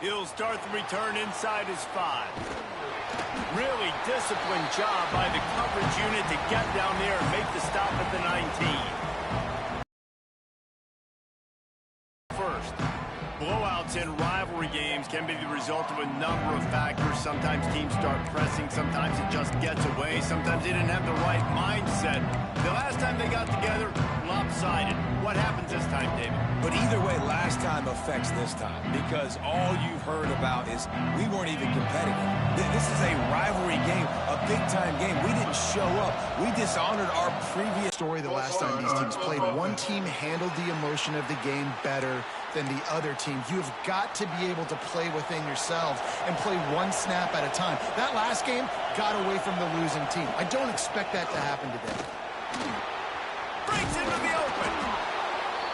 He'll start the return inside his 5. Really disciplined job by the coverage unit to get down there and make the stop at the 19. First, blowouts in rivalry games can be the result of a number of factors. Sometimes teams start pressing, sometimes it just gets away, sometimes they didn't have the right mindset. The last time they got together, lopsided. What happens this time, David? But either way, last time affects this time, because all you've heard about is we weren't even competitive. This is a rivalry game, a big-time game. We didn't show up. We dishonored our previous story the last time these teams played. One team handled the emotion of the game better than the other team. You have got to be able to play within yourselves and play one snap at a time. That last game got away from the losing team. I don't expect that to happen today. Breaks into the open.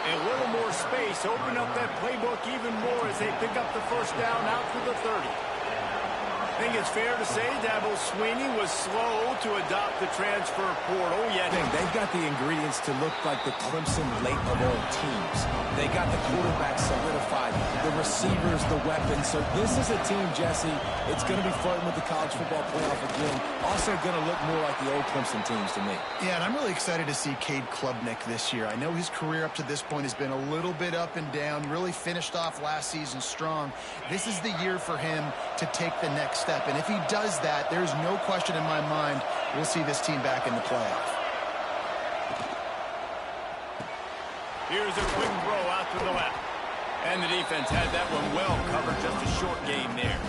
A little more space. Open up that playbook even more as they pick up the first down out to the 30. I think it's fair to say Dabo Swinney was slow to adopt the transfer portal, yet they've got the ingredients to look like the Clemson late-of-all teams. They got the quarterback solidified, the receivers, the weapons. So this is a team, Jesse, it's going to be flirting with the college football playoff again. Also going to look more like the old Clemson teams to me. Yeah, and I'm really excited to see Cade Klubnik this year. I know his career up to this point has been a little bit up and down, really finished off last season strong. This is the year for him to take the next step. And if he does that, there's no question in my mind we'll see this team back in the playoff. Here's a quick throw out to the left. And the defense had that one well covered. Just a short game there.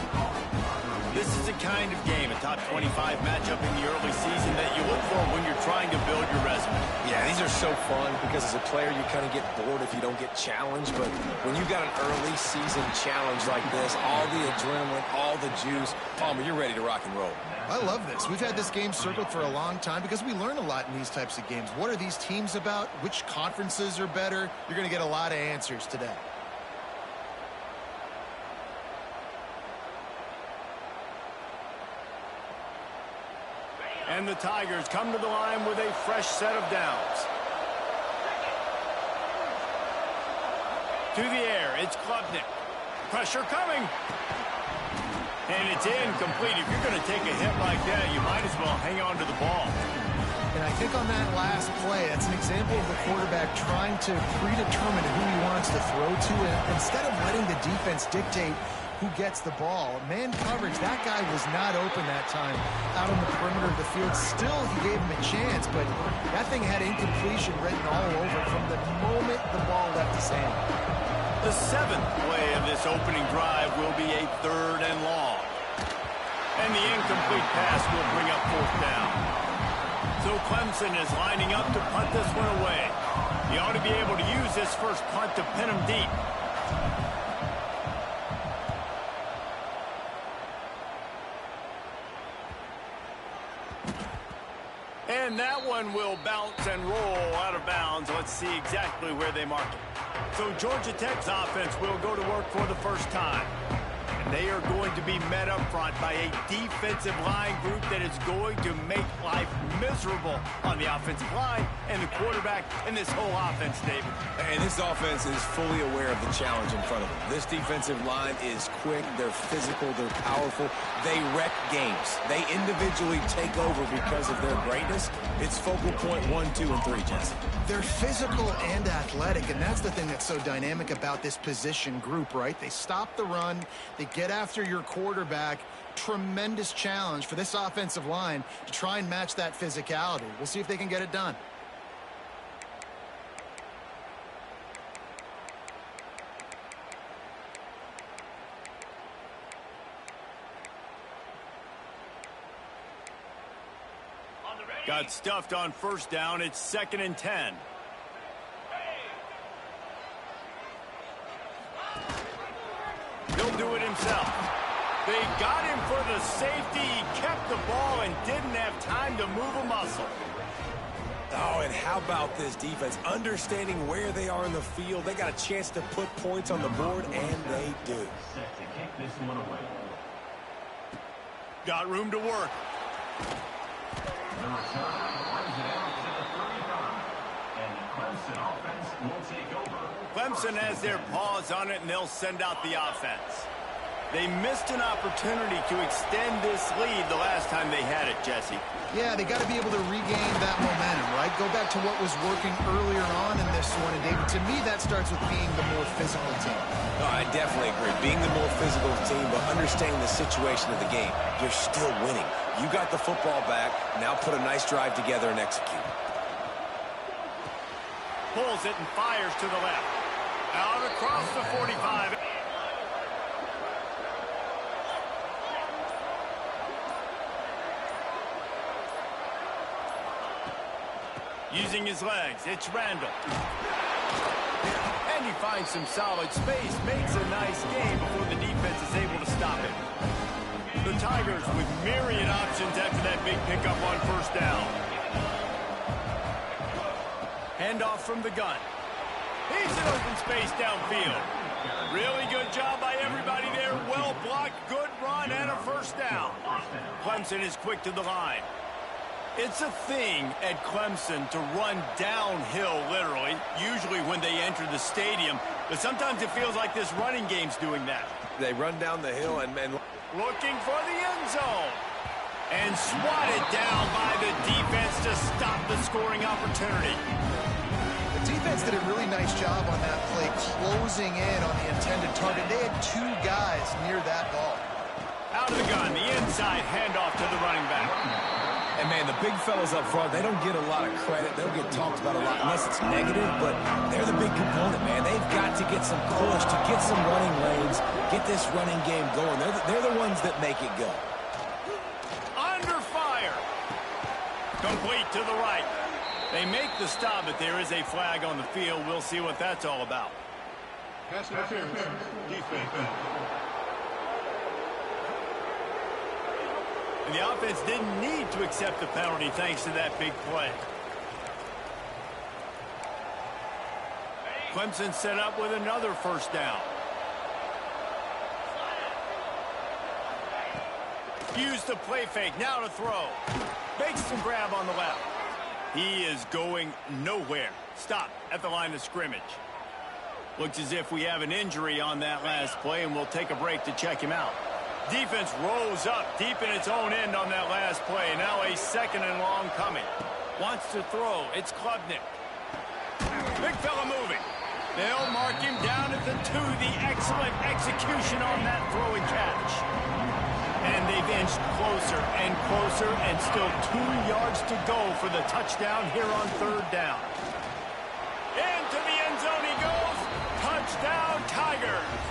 This is the kind of game, a top 25 matchup in the early season that you look for when you're trying to build your resume. Yeah, these are so fun because as a player you kind of get bored if you don't get challenged. But when you got an early season challenge like this, all the adrenaline, all the juice, Palmer, you're ready to rock and roll. I love this. We've had this game circled for a long time because we learn a lot in these types of games. What are these teams about? Which conferences are better? You're going to get a lot of answers today. And the Tigers come to the line with a fresh set of downs. To the air, it's Klubnik. Pressure coming. And it's incomplete. If you're going to take a hit like that, you might as well hang on to the ball. And I think on that last play, that's an example of the quarterback trying to predetermine who he wants to throw to. And instead of letting the defense dictate who gets the ball, man coverage, that guy was not open that time out on the perimeter of the field. Still, he gave him a chance, but that thing had incompletion written all over it from the moment the ball left his hand. The 7th play of this opening drive will be a 3rd and long. And the incomplete pass will bring up 4th down. So Clemson is lining up to punt this one away. He ought to be able to use this first punt to pin him deep. And that one will bounce and roll out of bounds. Let's see exactly where they mark it. So Georgia Tech's offense will go to work for the first time. And they are going to be met up front by a defensive line group that is going to make life miserable on the offensive line and the quarterback and this whole offense, David. And this offense is fully aware of the challenge in front of them. This defensive line is quick, they're physical, they're powerful. They wreck games. They individually take over because of their greatness. It's focal point 1, 2, and 3, Jesse. They're physical and athletic, and that's the thing that's so dynamic about this position group, right? They stop the run, they get after your quarterback. Tremendous challenge for this offensive line to try and match that physicality. We'll see if they can get it done. Got stuffed on first down. It's 2nd and 10. He'll do it himself. They got him for the safety. He kept the ball and didn't have time to move a muscle. Oh, and how about this defense? Understanding where they are in the field. They got a chance to put points on the board, and they do. Got room to work. Clemson has their paws on it, and they'll send out the offense. They missed an opportunity to extend this lead the last time they had it, Jesse. Yeah, they got to be able to regain that momentum, right? Go back to what was working earlier on in this one. And, David, to me, that starts with being the more physical team. No, I definitely agree. Being the more physical team, but understanding the situation of the game. You're still winning. You got the football back. Now put a nice drive together and execute. Pulls it and fires to the left. Out across the 45. Using his legs, it's Randall. And he finds some solid space, makes a nice game before the defense is able to stop him. The Tigers with myriad options after that big pickup on first down. Handoff from the gun. He's in open space downfield. Really good job by everybody there. Well blocked, good run, and a first down. Clemson is quick to the line. It's a thing at Clemson to run downhill, literally, usually when they enter the stadium. But sometimes it feels like this running game's doing that. They run down the hill and looking for the end zone. And swatted down by the defense to stop the scoring opportunity. The defense did a really nice job on that play, closing in on the intended target. They had two guys near that ball. Out of the gun, the inside handoff to the running back. And, man, the big fellas up front, they don't get a lot of credit. They don't get talked about a lot unless it's negative, but they're the big component, man. They've got to get some push, to get some running lanes, get this running game going. They're the ones that make it go. Under fire. Complete to the right. They make the stop, but there is a flag on the field. We'll see what that's all about. Pass interference. Defense. And the offense didn't need to accept the penalty thanks to that big play. Clemson set up with another first down. Use the play fake, now to throw. Makes the grab on the left. He is going nowhere. Stop at the line of scrimmage. Looks as if we have an injury on that last play, and we'll take a break to check him out. Defense rose up deep in its own end on that last play. Now a second and long coming. Wants to throw. It's Klubnik. Big fella moving. They'll mark him down at the 2. The excellent execution on that throw and catch. And they've inched closer and closer, and still 2 yards to go for the touchdown here on third down. Into the end zone he goes. Touchdown, Tigers.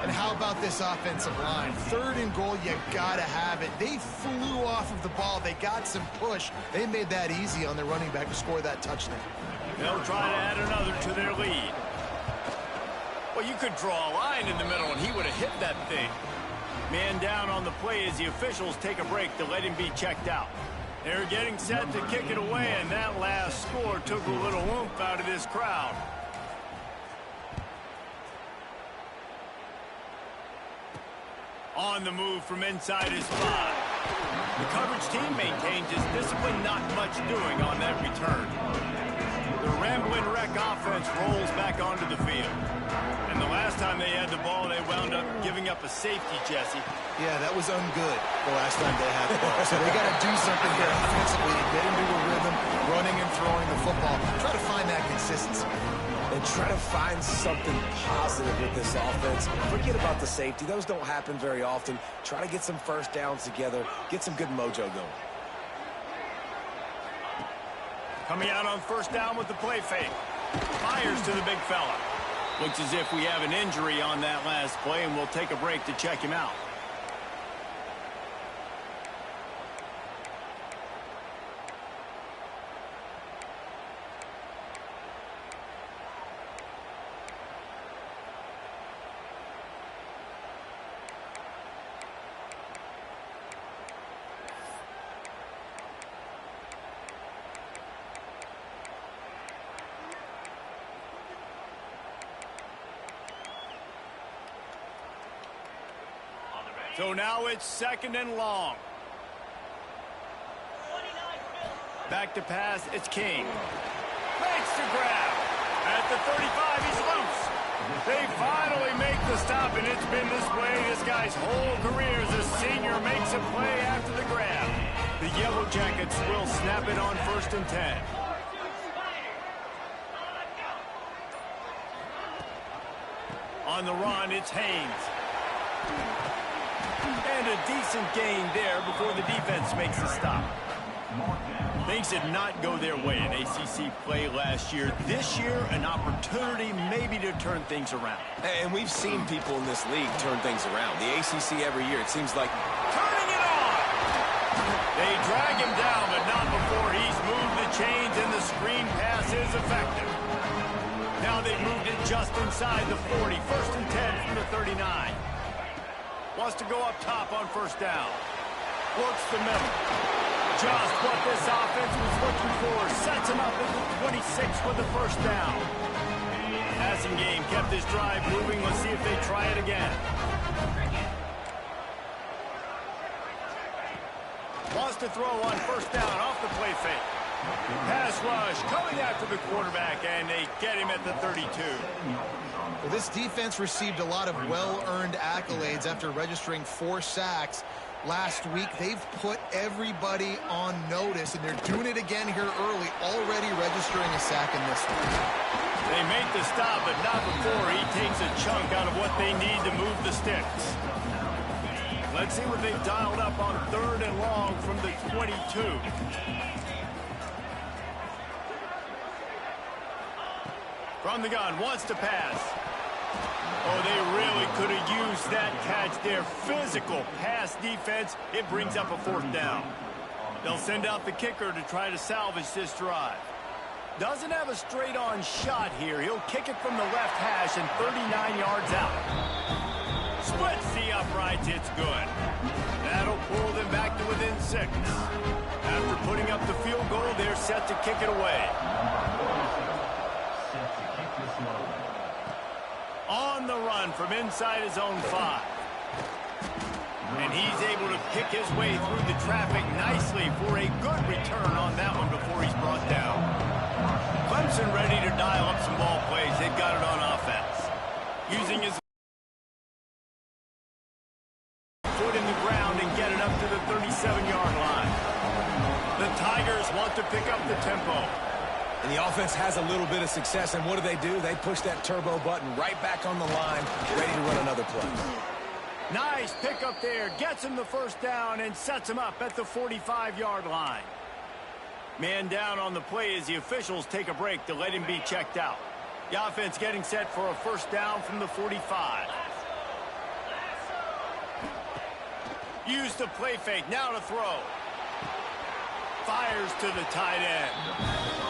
And how about this offensive line? Third and goal, you gotta have it. They flew off of the ball. They got some push. They made that easy on their running back to score that touchdown. They'll try to add another to their lead. Well, you could draw a line in the middle, and he would have hit that thing. Man down on the play as the officials take a break to let him be checked out. They're getting set to kick it away, and that last score took a little oomph out of this crowd. On the move from inside his 5. The coverage team maintains his discipline, not much doing on that return. The rambling wreck offense rolls back onto the field. And the last time they had the ball, they wound up giving up a safety, Jesse. Yeah, that was ungood the last time they had the ball. So they got to do something here offensively to get into a rhythm, running and throwing the football. Try to find that consistency. And try to find something positive with this offense. Forget about the safety. Those don't happen very often. Try to get some first downs together. Get some good mojo going. Coming out on first down with the play fake. Fires to the big fella. Looks as if we have an injury on that last play, and we'll take a break to check him out. So now it's second and long. Back to pass, it's King. Makes the grab. At the 35, he's loose. They finally make the stop, and it's been this way this guy's whole career as a senior makes a play after the grab. The Yellow Jackets will snap it on 1st and 10. On the run, it's Haynes. And a decent gain there before the defense makes the stop. Things did not go their way in ACC play last year. This year, an opportunity maybe to turn things around. And we've seen people in this league turn things around. The ACC every year, it seems like... Turning it on! They drag him down, but not before he's moved the chains, and the screen pass is effective. Now they've moved it just inside the 40. 1st and 10 from the 39. Wants to go up top on 1st down. Works the middle. Just what this offense was looking for. Sets him up at the 26 for the 1st down. Passing game kept this drive moving. Let's see if they try it again. Wants to throw on 1st down off the play fake. Pass rush coming after the quarterback, and they get him at the 32. Well, this defense received a lot of well-earned accolades after registering 4 sacks. Last week, they've put everybody on notice, and they're doing it again here early, already registering a sack in this one. They make the stop, but not before he takes a chunk out of what they need to move the sticks. Let's see what they've dialed up on 3rd and long from the 22. From the gun, wants to pass. Oh, they really could have used that catch there. Physical pass defense. It brings up a 4th down. They'll send out the kicker to try to salvage this drive. Doesn't have a straight-on shot here. He'll kick it from the left hash and 39 yards out. Splits the uprights. It's good. That'll pull them back to within 6. After putting up the field goal, they're set to kick it away. On the run from inside his own 5. And he's able to pick his way through the traffic nicely for a good return on that one before he's brought down. Clemson ready to dial up some ball plays. They've got it on offense. Using his foot in the ground and get it up to the 37-yard line. The Tigers want to pick up the tempo. And the offense has a little bit of success, and what do? They push that turbo button right back on the line, ready to run another play. Nice pickup there. Gets him the 1st down and sets him up at the 45-yard line. Man down on the play as the officials take a break to let him be checked out. The offense getting set for a 1st down from the 45. Use the play fake. Now to throw. Fires to the tight end.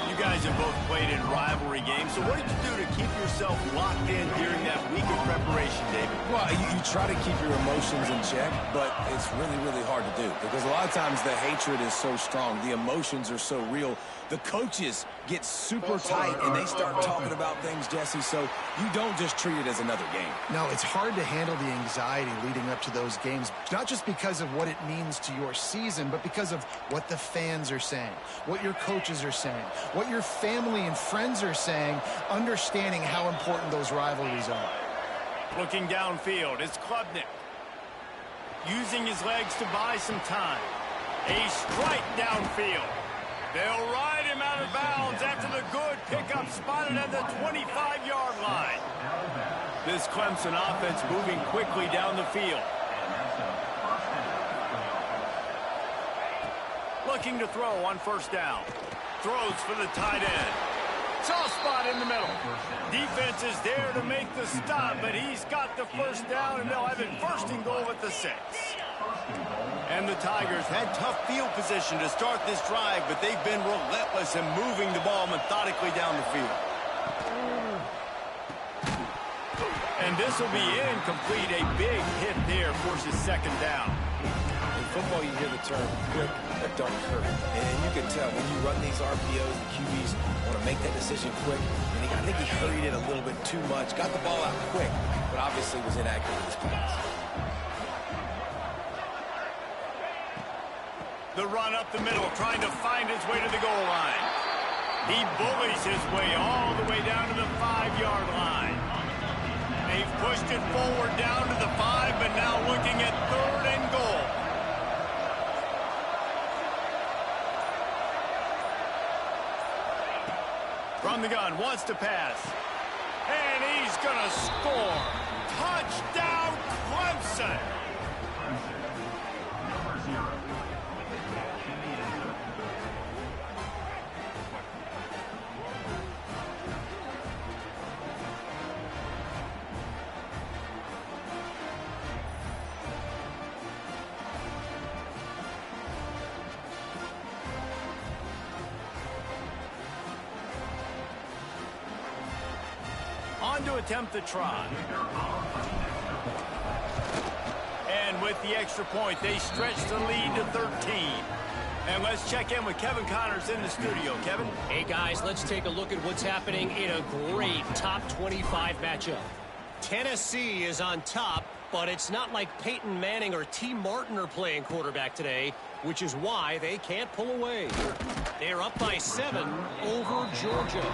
You guys have both played in rivalry games, so what did you do to keep yourself locked in during that week of preparation, David? Well, you try to keep your emotions in check, but it's really, really hard to do because a lot of times the hatred is so strong, the emotions are so real. The coaches get super tight, and they start talking about things, Jesse, so you don't just treat it as another game. No, it's hard to handle the anxiety leading up to those games, not just because of what it means to your season, but because of what the fans are saying, what your coaches are saying, what your family and friends are saying, understanding how important those rivalries are. Looking downfield, it's Klubnik. Using his legs to buy some time. A strike downfield. They'll ride him out of bounds after the good pickup spotted at the 25-yard line. This Clemson offense moving quickly down the field. Looking to throw on 1st down. Throws for the tight end. Soft spot in the middle. Defense is there to make the stop, but he's got the 1st down, and they'll have it 1st and goal at the 6. And the Tigers had tough field position to start this drive, but they've been relentless in moving the ball methodically down the field. And this will be incomplete. A big hit there forces 2nd down. In football, you hear the term quick but don't hurt. And you can tell when you run these RPOs, the QBs want to make that decision quick. And I think he hurried it a little bit too much. Got the ball out quick, but obviously was inaccurate in his pass. The run up the middle, trying to find his way to the goal line. He bullies his way all the way down to the 5-yard line. pushed it forward down to the 5, but now looking at 3rd and goal. From the gun, wants to pass. And he's going to score. Touchdown, Clemson. On to attempt the try. And with the extra point, they stretch the lead to 13. And let's check in with Kevin Connors in the studio. Kevin? Hey, guys, let's take a look at what's happening in a great top 25 matchup. Tennessee is on top, but it's not like Peyton Manning or T. Martin are playing quarterback today, which is why they can't pull away. They're up by 7 over Georgia.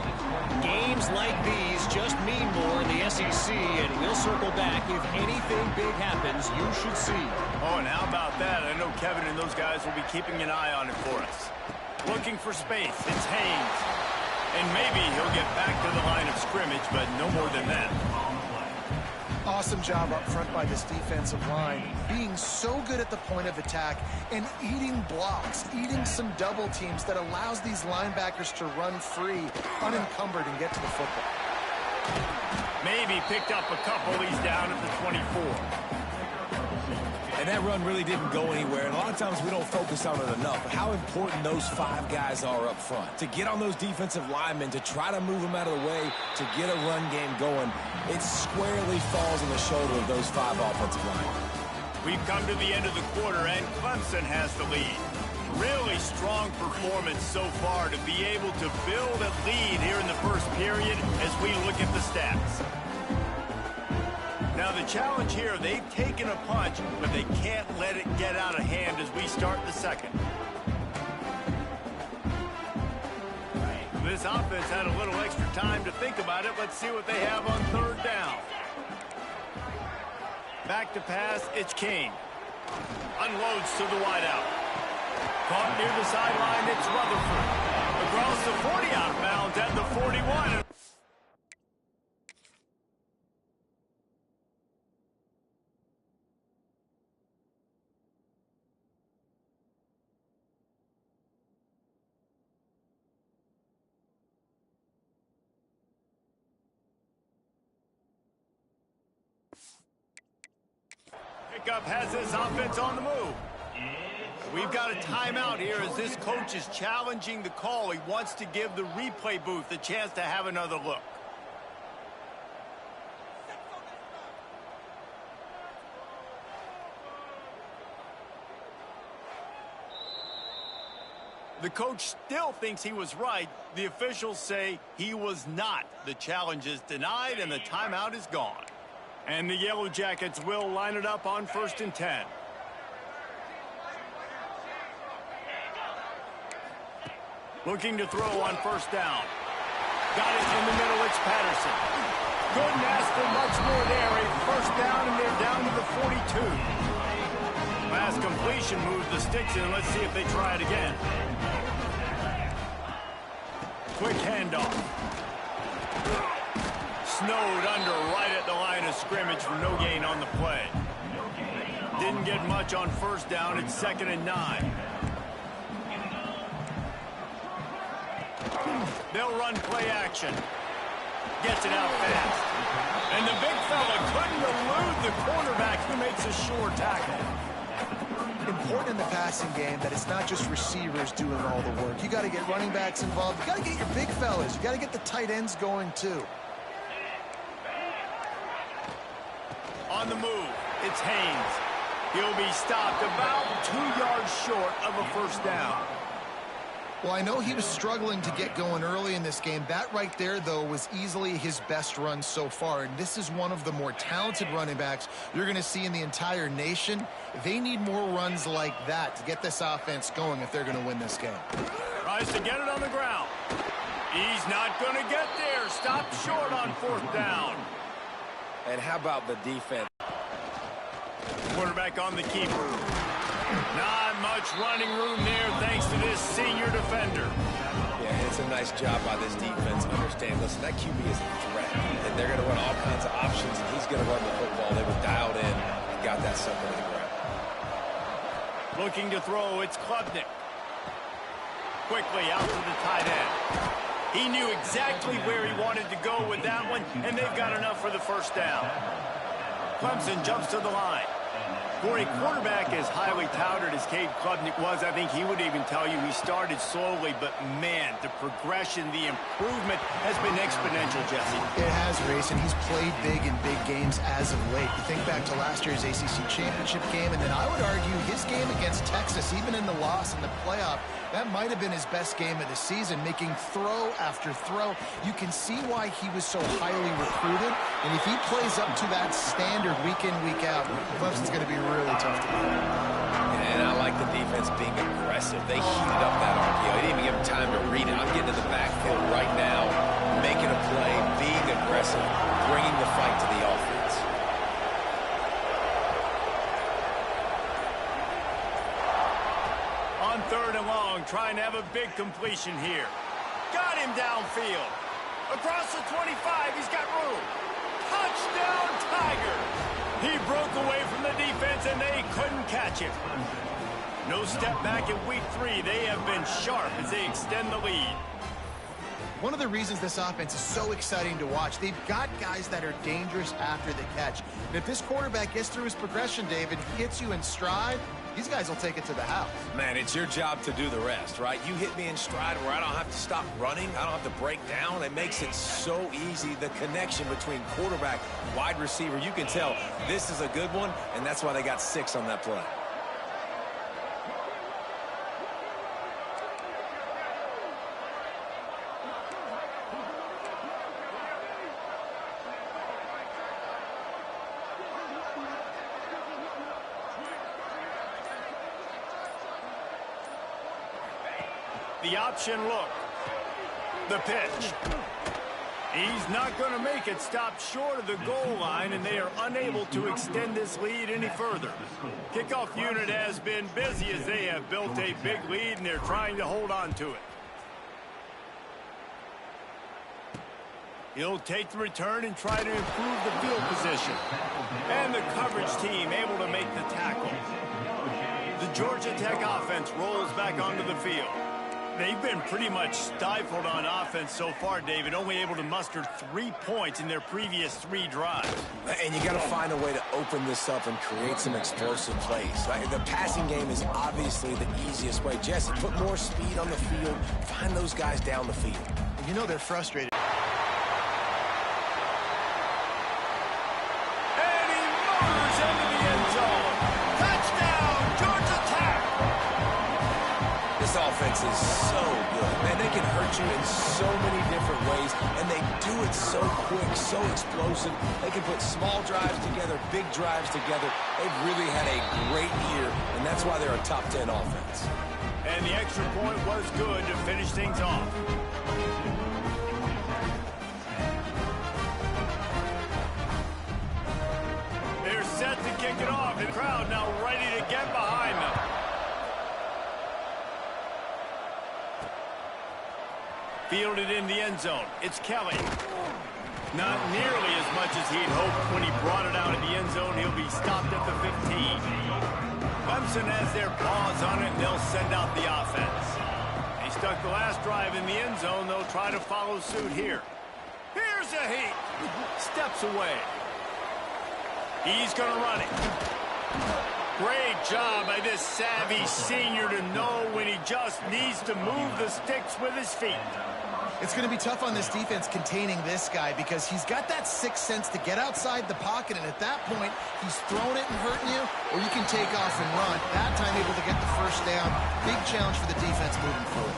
Games like these just mean more in the SEC, and we'll circle back. If anything big happens, you should see. Oh, and how about that? I know Kevin and those guys will be keeping an eye on it for us. Looking for space. It's Haynes. And maybe he'll get back to the line of scrimmage, but no more than that. Awesome job up front by this defensive line, being so good at the point of attack and eating blocks, eating some double teams that allows these linebackers to run free, unencumbered, and get to the football. Maybe picked up a couple. He's down at the 24. And that run really didn't go anywhere. And a lot of times we don't focus on it enough. But how important those 5 guys are up front. To get on those defensive linemen, to try to move them out of the way, to get a run game going, it squarely falls on the shoulder of those 5 offensive linemen. We've come to the end of the quarter, and Clemson has the lead. Really strong performance so far to be able to build a lead here in the first period as we look at the stats. Now the challenge here, they've taken a punch, but they can't let it get out of hand as we start the second. This offense had a little extra time to think about it. Let's see what they have on 3rd down. Back to pass, it's King. Unloads to the wideout. Caught near the sideline, it's Rutherford. Across the 40 out of bounds at the 41. Pickup has this offense on the move. We've got a timeout here as this coach is challenging the call. He wants to give the replay booth a chance to have another look. The coach still thinks he was right. The officials say he was not. The challenge is denied and the timeout is gone. And the Yellow Jackets will line it up on 1st and 10. Looking to throw on 1st down. Got it in the middle, it's Patterson. Couldn't ask for much more there. A 1st down, and they're down to the 42. Last completion moves the sticks in. Let's see if they try it again. Quick handoff. Snowed under right at the line of scrimmage for no gain on the play. Didn't get much on 1st down. It's 2nd and 9. They'll run play action. Gets it out fast. And the big fella couldn't elude the quarterback who makes a sure tackle. Important in the passing game that it's not just receivers doing all the work. You got to get running backs involved. You got to get your big fellas. You got to get the tight ends going too. On the move, it's Haynes. He'll be stopped about 2 yards short of a 1st down. Well, I know he was struggling to get going early in this game. That right there, though, was easily his best run so far. And this is one of the more talented running backs you're going to see in the entire nation. They need more runs like that to get this offense going if they're going to win this game. Tries to get it on the ground. He's not going to get there. Stopped short on 4th down. And how about the defense? Quarterback on the keeper. Not much running room there thanks to this senior defender. Yeah, it's a nice job by this defense. Understand, listen, that QB is a threat. And they're going to run all kinds of options, and he's going to run the football. They were dialed in and got that sucker to the ground. Looking to throw, it's Ga.Tech. Quickly out to the tight end. He knew exactly where he wanted to go with that one, and they've got enough for the first down. Clemson jumps to the line. For a quarterback as highly touted as Ga.Tech was, I think he would even tell you he started slowly, but man, the progression, the improvement has been exponential, Jesse. It has, Race, and he's played big in big games as of late. You think back to last year's ACC championship game, and then I would argue his game against Texas, even in the loss in the playoff, that might have been his best game of the season, making throw after throw. You can see why he was so highly recruited, and if he plays up to that standard week in, week out, Clemson's going to be really tough to beat. And I like the defense being aggressive. They heated up that RPO. They didn't even give him time to read it. I'm getting to the backfield right now, making a play, being aggressive, bringing the fight to the offense. On 3rd and long, trying to have a big completion here. Got him downfield. Across the 25, he's got room. Touchdown, Tiger! He broke away from the defense, and they couldn't catch him. No step back in week 3. They have been sharp as they extend the lead. One of the reasons this offense is so exciting to watch, they've got guys that are dangerous after the catch. And if this quarterback gets through his progression, David, hits you in stride, these guys will take it to the house. Man, it's your job to do the rest, right? You hit me in stride where I don't have to stop running. I don't have to break down. It makes it so easy. The connection between quarterback and wide receiver, you can tell this is a good one, and that's why they got 6 on that play. The option look. The pitch. He's not going to make it. Stop short of the goal line, and they are unable to extend this lead any further. Kickoff unit has been busy as they have built a big lead, and they're trying to hold on to it. He'll take the return and try to improve the field position. And the coverage team able to make the tackle. The Georgia Tech offense rolls back onto the field. They've been pretty much stifled on offense so far, David, only able to muster 3 points in their previous 3 drives. And you got to find a way to open this up and create some explosive plays. Right? The passing game is obviously the easiest way. Jesse, put more speed on the field. Find those guys down the field. You know they're frustrated. And he murders into the end zone. Touchdown, Georgia Tech! This offense is so good. Man, they can hurt you in so many different ways, and they do it so quick, so explosive. They can put small drives together, big drives together. They've really had a great year, and that's why they're a top 10 offense. And the extra point was good to finish things off. They're set to kick it off. The crowd now ready to get behind them. Fielded in the end zone. It's Kelly. Not nearly as much as he'd hoped when he brought it out of the end zone. He'll be stopped at the 15. Clemson has their paws on it, and they'll send out the offense. They stuck the last drive in the end zone. They'll try to follow suit here. Here's a heat. Steps away. He's going to run it. Great job by this savvy senior to know when he just needs to move the sticks with his feet. It's going to be tough on this defense containing this guy because he's got that sixth sense to get outside the pocket, and at that point, he's throwing it and hurting you, or you can take off and run. That time, able to get the first down. Big challenge for the defense moving forward.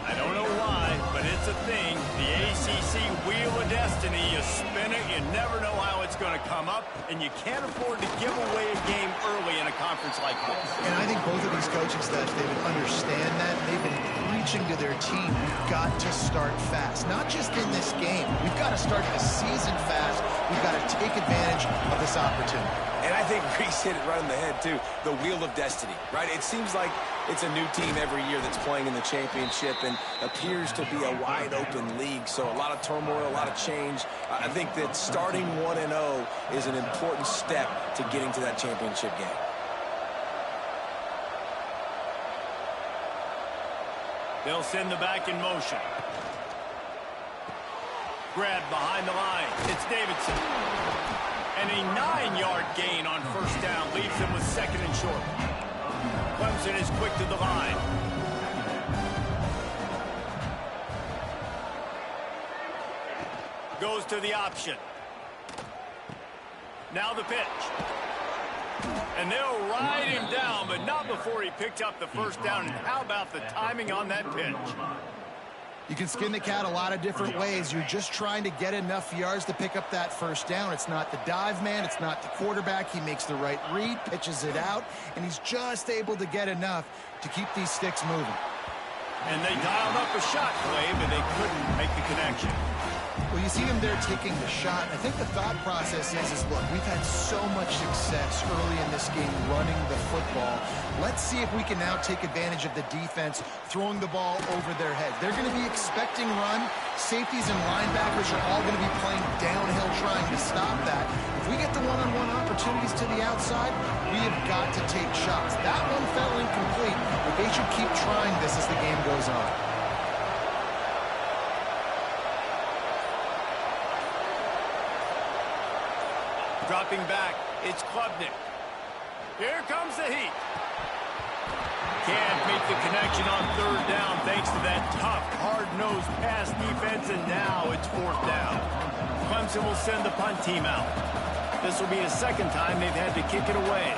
I don't know why, but it's a thing. The ACC Wheel of Destiny, you spin it, you never know how it's going to come up, and you can't afford to give away a game early in a conference like this. And I think both of these coaching staffs, they would understand that. They've been preaching to their team, we've got to start fast. Not just in this game. We've got to start the season fast. We've got to take advantage of this opportunity. And I think Reese hit it right on the head, too. The wheel of destiny, right? It seems like it's a new team every year that's playing in the championship and appears to be a wide-open league. So a lot of turmoil, a lot of change. I think that starting 1-0 is an important step to getting to that championship game. They'll send the back in motion. Grab behind the line. It's Davidson. And a 9-yard gain on first down leaves them with second and short. Clemson is quick to the line. Goes to the option. Now the pitch. And they'll ride him down, but not before he picked up the first down. And how about the timing on that pitch? You can skin the cat a lot of different ways. You're just trying to get enough yards to pick up that first down. It's not the dive man. It's not the quarterback. He makes the right read, pitches it out, and he's just able to get enough to keep these sticks moving. And they dialed up a shot play, but they couldn't make the connection. Well, you see him there taking the shot. I think the thought process is look, we've had so much success early in this game running the football. Let's see if we can now take advantage of the defense throwing the ball over their head. They're going to be expecting run. Safeties and linebackers are all going to be playing downhill trying to stop that. If we get the one-on-one opportunities to the outside, we have got to take shots. That one fell incomplete, but they should keep trying this as the game goes on. Dropping back, it's Klubnik. Here comes the heat. Can't make the connection on third down thanks to that tough, hard-nosed pass defense, and now it's fourth down. Clemson will send the punt team out. This will be the second time they've had to kick it away.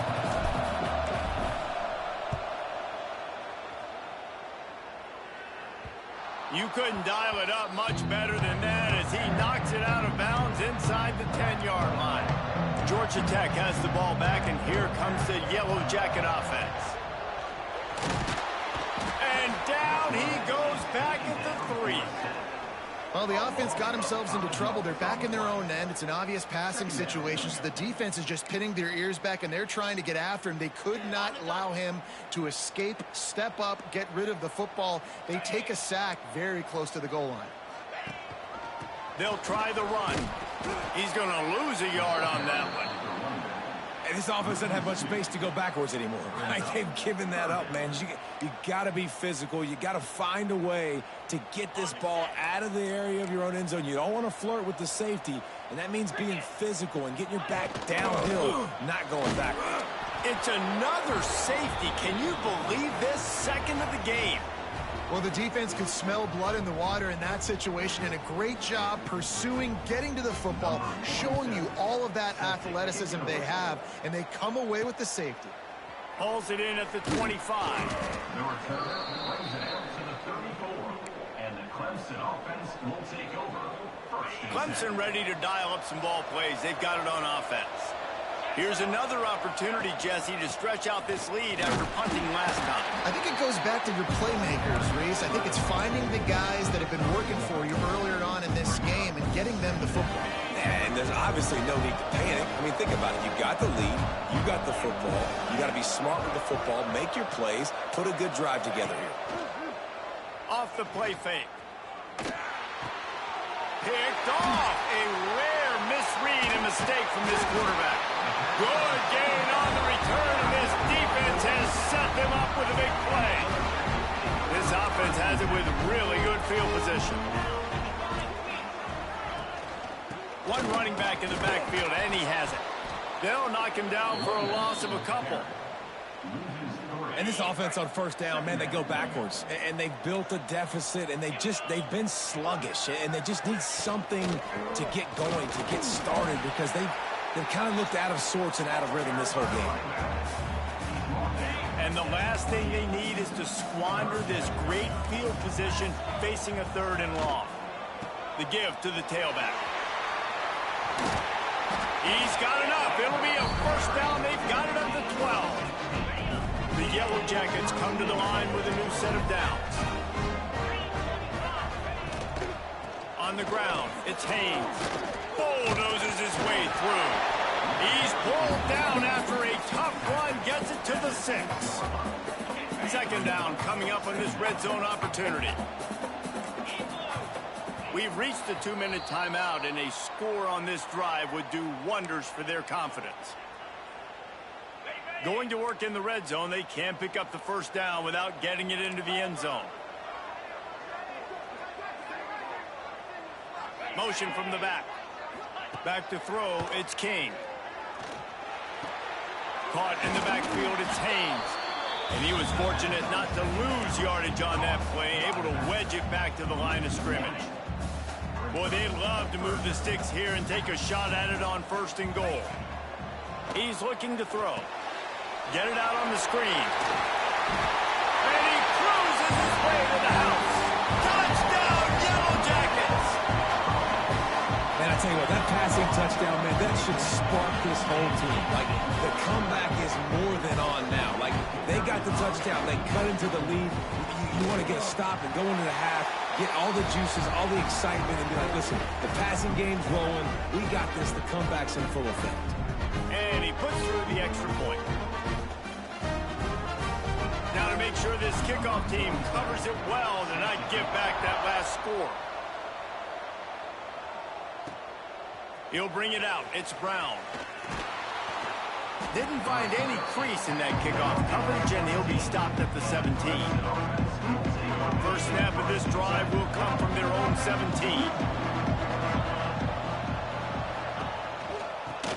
You couldn't dial it up much better than that as he knocks it out of bounds inside the 10-yard line. Georgia Tech has the ball back, and here comes the Yellow Jacket offense. And down he goes back at the 3. Well, the offense got themselves into trouble. They're back in their own end. It's an obvious passing situation, so the defense is just pinning their ears back, and they're trying to get after him. They could not allow him to escape, step up, get rid of the football. They take a sack very close to the goal line. They'll try the run. He's going to lose a yard on that one. And this offense doesn't have much space to go backwards anymore. Right? They've given that up, man. You got to be physical. You got to find a way to get this ball out of the area of your own end zone. You don't want to flirt with the safety, and that means being physical and getting your back downhill, not going backwards. It's another safety. Can you believe this? Second of the game. Well, the defense could smell blood in the water in that situation, and a great job pursuing, getting to the football, showing you all of that athleticism they have, and they come away with the safety. Pulls it in at the 25. The returner brings it out to the 34, and the Clemson offense will take over. Clemson ready to dial up some ball plays. They've got it on offense. Here's another opportunity, Jesse, to stretch out this lead after punting last time. I think it goes back to your playmakers, Reese. I think it's finding the guys that have been working for you earlier on in this game and getting them the football. And there's obviously no need to panic. I mean, think about it. You got the lead. You got the football. You got to be smart with the football. Make your plays. Put a good drive together here. Off the play fake. Picked off. A rare misread and mistake from this quarterback. Good gain on the return, and this defense has set them up with a big play. This offense has it with really good field position. One running back in the backfield, and he has it. They'll knock him down for a loss of a couple. And this offense on first down, man, they go backwards. And they've built a deficit, and they've been sluggish. And they just need something to get going, to get started, because they've kind of looked out of sorts and out of rhythm this whole game. And the last thing they need is to squander this great field position facing a third and long. The give to the tailback. He's got enough. It'll be a first down. They've got it at the 12. The Yellow Jackets come to the line with a new set of downs. On the ground, it's Haynes. Bulldozes his way through. He's pulled down after a tough run, gets it to the 6. Second down coming up on this red zone opportunity. We've reached the 2-minute timeout, and a score on this drive would do wonders for their confidence. Going to work in the red zone, they can't pick up the first down without getting it into the end zone. Motion from the back. Back to throw, it's King. Caught in the backfield, it's Haynes. And he was fortunate not to lose yardage on that play, able to wedge it back to the line of scrimmage. Boy, they'd love to move the sticks here and take a shot at it on 1st and goal. He's looking to throw. Get it out on the screen. And he cruises his way to the house. Touchdown, Yellow Jackets! Man, I tell you what, that passing touchdown, man, that should spark this whole team. Like, the comeback is more than on now. Like, they got the touchdown. They cut into the lead. You want to get a stop and go into the half, get all the juices, all the excitement, and be like, listen, the passing game's rolling. We got this. The comeback's in full effect. And he puts through the extra point. Now to make sure this kickoff team covers it well to not give back that last score. He'll bring it out. It's Brown. Didn't find any crease in that kickoff coverage, and he'll be stopped at the 17. First snap of this drive will come from their own 17.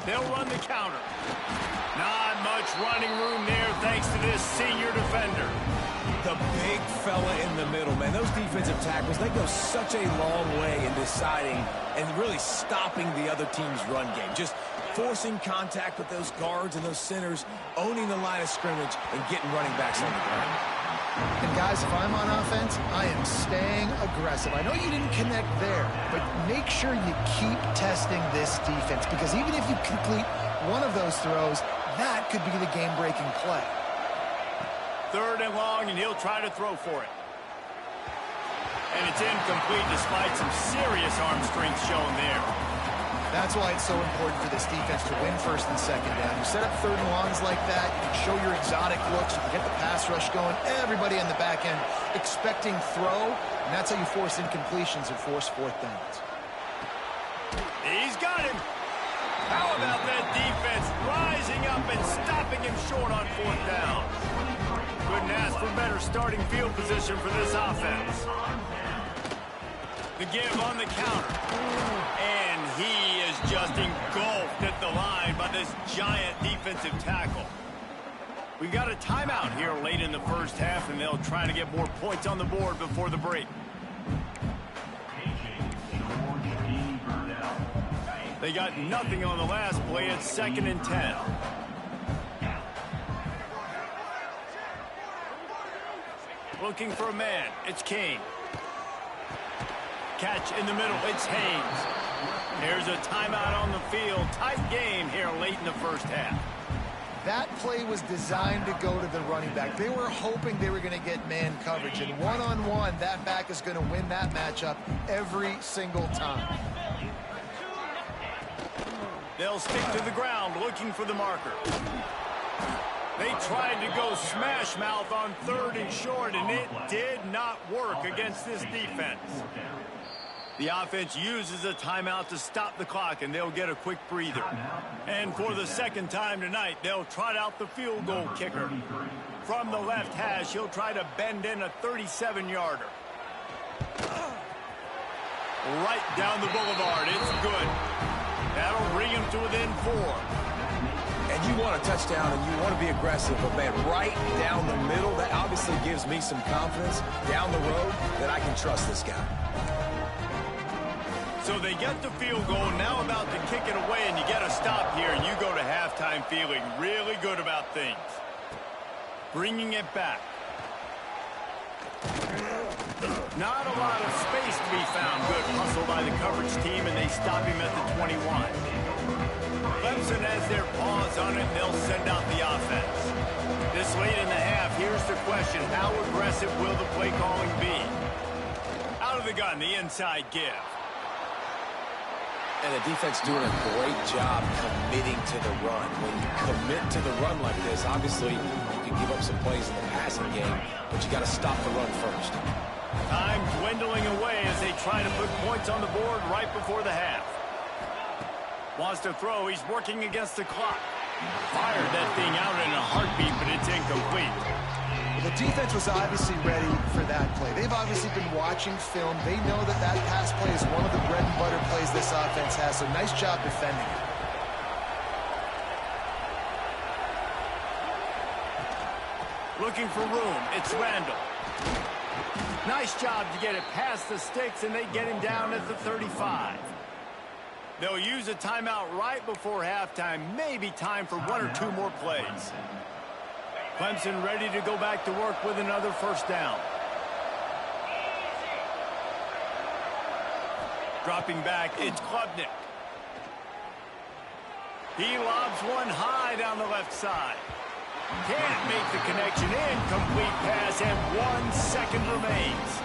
They'll run the counter. Not much running room there thanks to this senior defender. The big fella in the middle, man. Those defensive tackles, they go such a long way in deciding and really stopping the other team's run game. Just forcing contact with those guards and those centers, owning the line of scrimmage, and getting running backs on the ground. And guys, if I'm on offense, I am staying aggressive. I know you didn't connect there, but make sure you keep testing this defense, because even if you complete one of those throws, that could be the game-breaking play. 3rd and long, and he'll try to throw for it. And it's incomplete despite some serious arm strength shown there. That's why it's so important for this defense to win 1st and 2nd down. You set up 3rd and longs like that, you can show your exotic looks, you can get the pass rush going, everybody on the back end expecting throw, and that's how you force incompletions and force 4th downs. He's got him. How about that defense rising up and stopping him short on 4th down? Couldn't ask for better starting field position for this offense. The give on the counter. And he is just engulfed at the line by this giant defensive tackle. We've got a timeout here late in the first half, and they'll try to get more points on the board before the break. They got nothing on the last play. It's 2nd and 10. Looking for a man. It's King. Catch in the middle. It's Haynes. There's a timeout on the field. Tight game here late in the first half. That play was designed to go to the running back. They were hoping they were going to get man coverage. And one-on-one, that back is going to win that matchup every single time. They'll stick to the ground looking for the marker. They tried to go smash mouth on 3rd and short, and it did not work against this defense. The offense uses a timeout to stop the clock, and they'll get a quick breather. And for the 2nd time tonight, they'll trot out the field goal kicker. From the left hash, he'll try to bend in a 37-yarder. Right down the boulevard. It's good. That'll bring him to within 4. And you want a touchdown and you want to be aggressive, but man, right down the middle, that obviously gives me some confidence down the road that I can trust this guy. So they get the field goal, now about to kick it away, and you get a stop here, and you go to halftime feeling really good about things. Bringing it back. Not a lot of space to be found. Good hustle by the coverage team, and they stop him at the 21. Clemson has their paws on it, and they'll send out the offense. This late in the half, here's the question. How aggressive will the play calling be? Out of the gun, the inside give. And the defense doing a great job committing to the run. When you commit to the run like this, obviously you can give up some plays in the passing game, but you got to stop the run first. Time dwindling away as they try to put points on the board right before the half. Wants to throw. He's working against the clock. Fired that thing out in a heartbeat, but it's incomplete. Well, the defense was obviously ready for that play. They've obviously been watching film. They know that that pass play is one of the bread and butter plays this offense has, so nice job defending it. Looking for room. It's Randall. Nice job to get it past the sticks, and they get him down at the 35. They'll use a timeout right before halftime. Maybe time for one or two more plays. Clemson ready to go back to work with another first down. Dropping back, it's Ga.Tech. He lobs one high down the left side. Can't make the connection. Incomplete pass, and 1 second remains.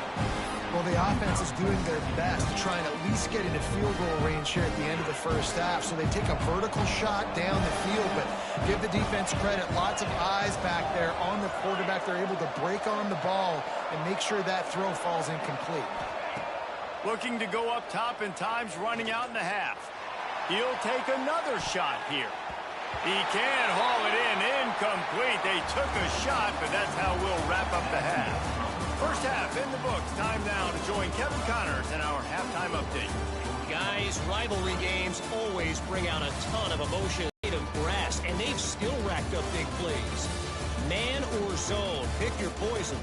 Well, the offense is doing their best to try and at least get into field goal range here at the end of the first half. So they take a vertical shot down the field, but give the defense credit. Lots of eyes back there on the quarterback. They're able to break on the ball and make sure that throw falls incomplete. Looking to go up top, and time's running out in the half. He'll take another shot here. He can't haul it in. Incomplete. They took a shot, but that's how we'll wrap up the half. First half in the books. Time now to join Kevin Connors in our halftime update. Guys, rivalry games always bring out a ton of emotion of grass, and they've still racked up big plays. Man or zone, pick your poison.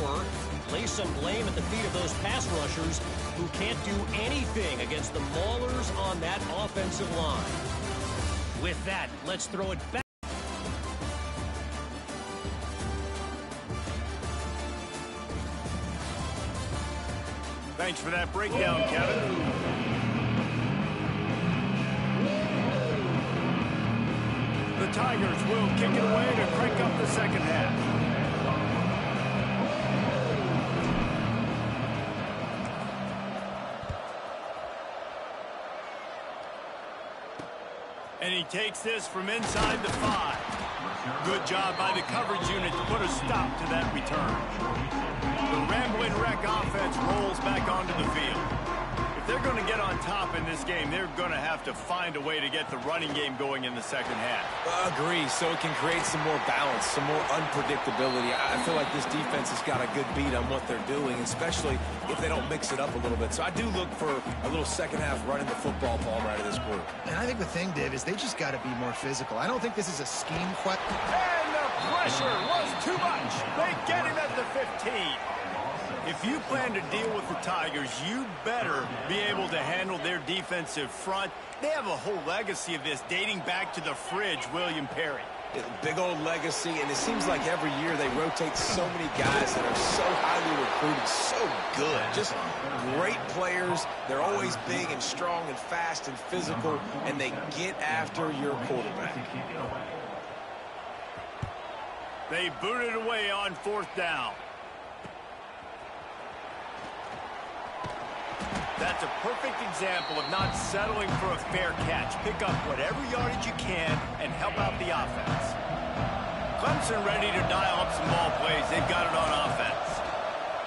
Or lay some blame at the feet of those pass rushers who can't do anything against the maulers on that offensive line. With that, let's throw it back. Thanks for that breakdown, Kevin. The Tigers will kick it away to crank up the second half. And he takes this from inside the 5. Good job by the coverage unit to put a stop to that return. The Ramblin' Wreck offense rolls back onto the field. If they're going to get on top in this game, they're going to have to find a way to get the running game going in the second half. Agree, so it can create some more balance, some more unpredictability. I feel like this defense has got a good beat on what they're doing, especially if they don't mix it up a little bit. So I do look for a little second half running the football ball right of this group. And I think the thing, Dave, is they just got to be more physical. I don't think this is a scheme question. And the pressure was too much. They get him at the 15. If you plan to deal with the Tigers, you better be able to handle their defensive front. They have a whole legacy of this dating back to the fridge, William Perry. Big old legacy, and it seems like every year they rotate so many guys that are so highly recruited, so good. Just great players. They're always big and strong and fast and physical, and they get after your quarterback. They boot it away on 4th down. That's a perfect example of not settling for a fair catch. Pick up whatever yardage you can and help out the offense. Clemson ready to dial up some ball plays. They've got it on offense.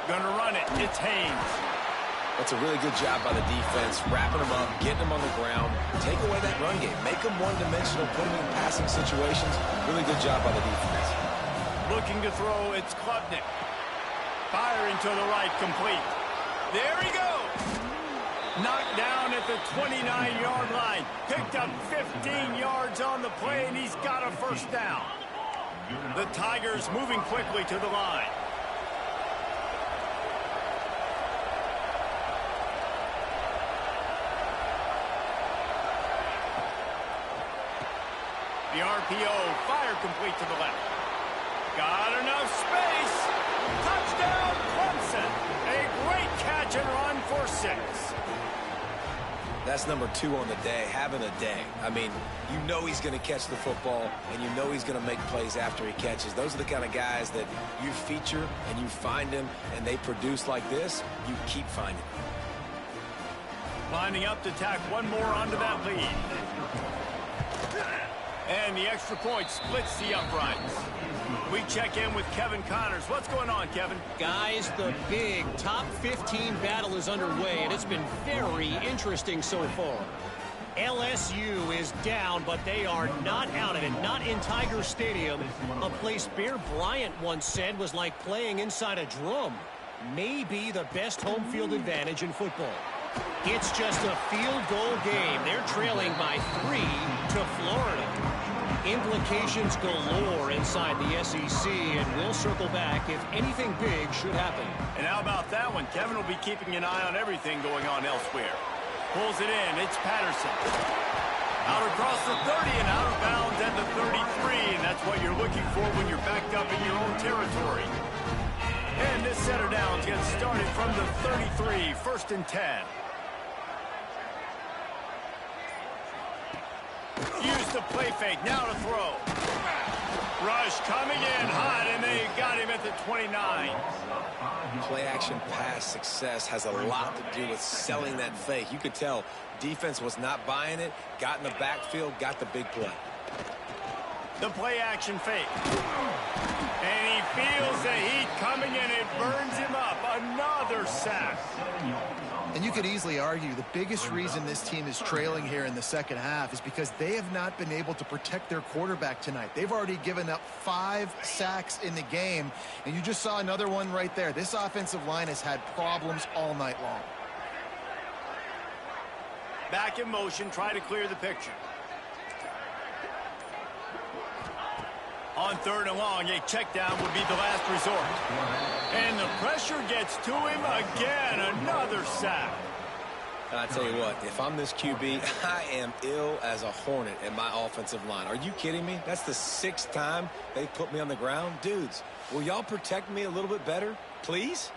Gonna run it. It's Haynes. That's a really good job by the defense, wrapping them up, getting them on the ground, take away that run game, make them one-dimensional, put them in passing situations. Really good job by the defense. Looking to throw, it's Ga.Tech. Firing to the right, complete. There he goes. Knocked down at the 29-yard line. Picked up 15 yards on the play, and he's got a first down. The Tigers moving quickly to the line. The RPO, fire complete to the left. Got enough space. Touchdown, Clemson. A great catch and run for 6. That's number 2 on the day, having a day. I mean, you know he's going to catch the football, and you know he's going to make plays after he catches. Those are the kind of guys that you feature and you find them, and they produce like this, you keep finding them. Lining up to tack one more onto that lead. And the extra point splits the uprights. We check in with Kevin Connors. What's going on, Kevin? Guys, the big top 15 battle is underway, and it's been very interesting so far. LSU is down, but they are not out of it, not in Tiger Stadium, a place Bear Bryant once said was like playing inside a drum. Maybe the best home field advantage in football. It's just a field goal game. They're trailing by 3 to Florida. Implications galore inside the SEC, and we'll circle back if anything big should happen. And how about that one? Kevin will be keeping an eye on everything going on elsewhere. Pulls it in. It's Patterson. Out across the 30 and out of bounds at the 33. And that's what you're looking for when you're backed up in your own territory. And this setter downs gets started from the 33. 1st and 10. Use the play fake. Now to throw. Rush coming in hot, and they got him at the 29. Play action pass success has a lot to do with selling that fake. You could tell defense was not buying it, got in the backfield, got the big play. The play action fake. And he feels the heat coming in. It burns him up. Another sack. And you could easily argue the biggest reason this team is trailing here in the second half is because they have not been able to protect their quarterback tonight. They've already given up 5 sacks in the game, and you just saw another one right there. This offensive line has had problems all night long. Back in motion, try to clear the picture. On 3rd and long, a check down would be the last resort. And the pressure gets to him again. Another sack. I tell you what, if I'm this QB, I am ill as a hornet at my offensive line. Are you kidding me? That's the 6th time they put me on the ground. Dudes, will y'all protect me a little bit better, please?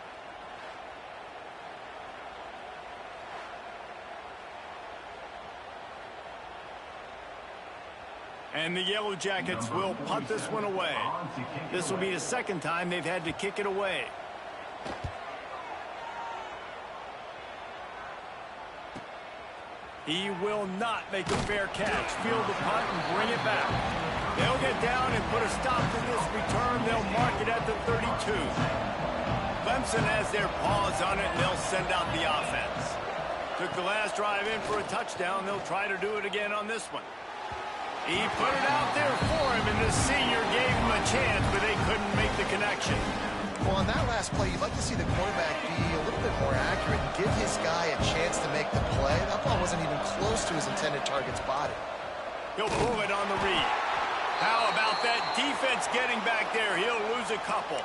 And the Yellow Jackets will punt this one away. This will be the 2nd time they've had to kick it away. He will not make a fair catch. Field the punt and bring it back. They'll get down and put a stop to this return. They'll mark it at the 32. Clemson has their paws on it, and they'll send out the offense. Took the last drive in for a touchdown. They'll try to do it again on this one. He put it out there for him, and the senior gave him a chance, but they couldn't make the connection. Well, on that last play, you'd like to see the quarterback be a little bit more accurate and give his guy a chance to make the play. That ball wasn't even close to his intended target's body. He'll pull it on the read. How about that defense getting back there? He'll lose a couple.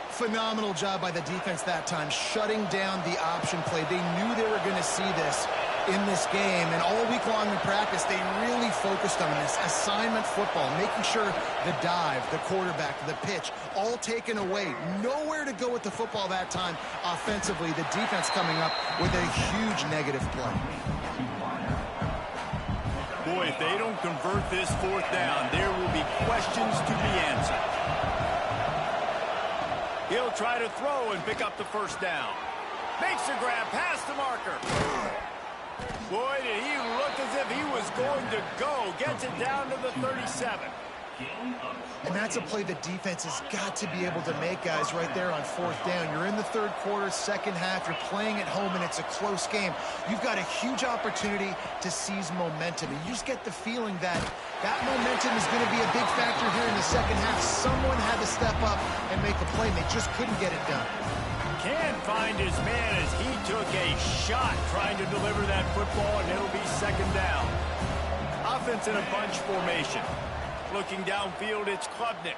Phenomenal job by the defense that time, shutting down the option play. They knew they were going to see this in this game, and all week long in practice, they really focused on this assignment football, making sure the dive, the quarterback, the pitch, all taken away. Nowhere to go with the football that time offensively. The defense coming up with a huge negative play. Boy, if they don't convert this 4th down, there will be questions to be answered. He'll try to throw and pick up the 1st down. Makes a grab past the marker. Boy, did he look as if he was going to go. Gets it down to the 37. And that's a play the defense has got to be able to make, guys, right there on 4th down. You're in the 3rd quarter, 2nd half. You're playing at home, and it's a close game. You've got a huge opportunity to seize momentum. And you just get the feeling that that momentum is going to be a big factor here in the 2nd half. Someone had to step up and make a play, and they just couldn't get it done. Can't find his man as he took a shot trying to deliver that football, and it'll be 2nd down. Offense in a bunch formation. Looking downfield, it's Klubnik.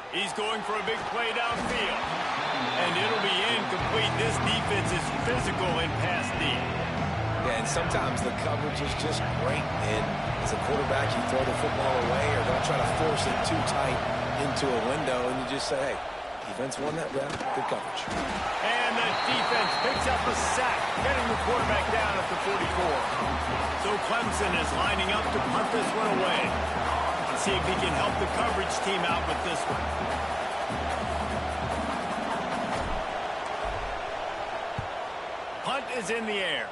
He's going for a big play downfield. And it'll be incomplete. This defense is physical in pass D. Yeah, and sometimes the coverage is just great. And as a quarterback, you throw the football away or don't try to force it too tight into a window, and you just say, hey, defense won that round. Good coverage. And the defense picks up a sack, getting the quarterback down at the 44. So Clemson is lining up to punt this one away. Let's see if he can help the coverage team out with this one. Punt is in the air.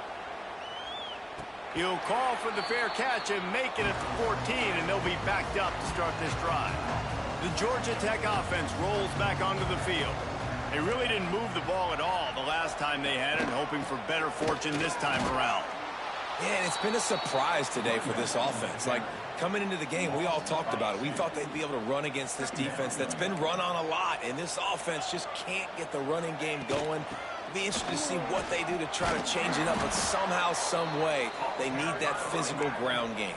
He'll call for the fair catch and make it at the 14, and they'll be backed up to start this drive. The Georgia Tech offense rolls back onto the field. They really didn't move the ball at all the last time they had it, hoping for better fortune this time around. Yeah, and it's been a surprise today for this offense. Like, coming into the game, we all talked about it. We thought they'd be able to run against this defense that's been run on a lot, and this offense just can't get the running game going. It'll be interesting to see what they do to try to change it up, but somehow, some way, they need that physical ground game.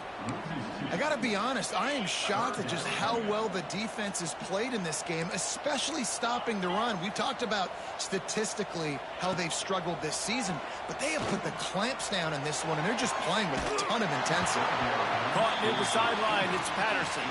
I got to be honest, I am shocked at just how well the defense has played in this game, especially stopping the run. We talked about statistically how they've struggled this season, but they have put the clamps down in this one, and they're just playing with a ton of intensity. Caught near the sideline, it's Patterson.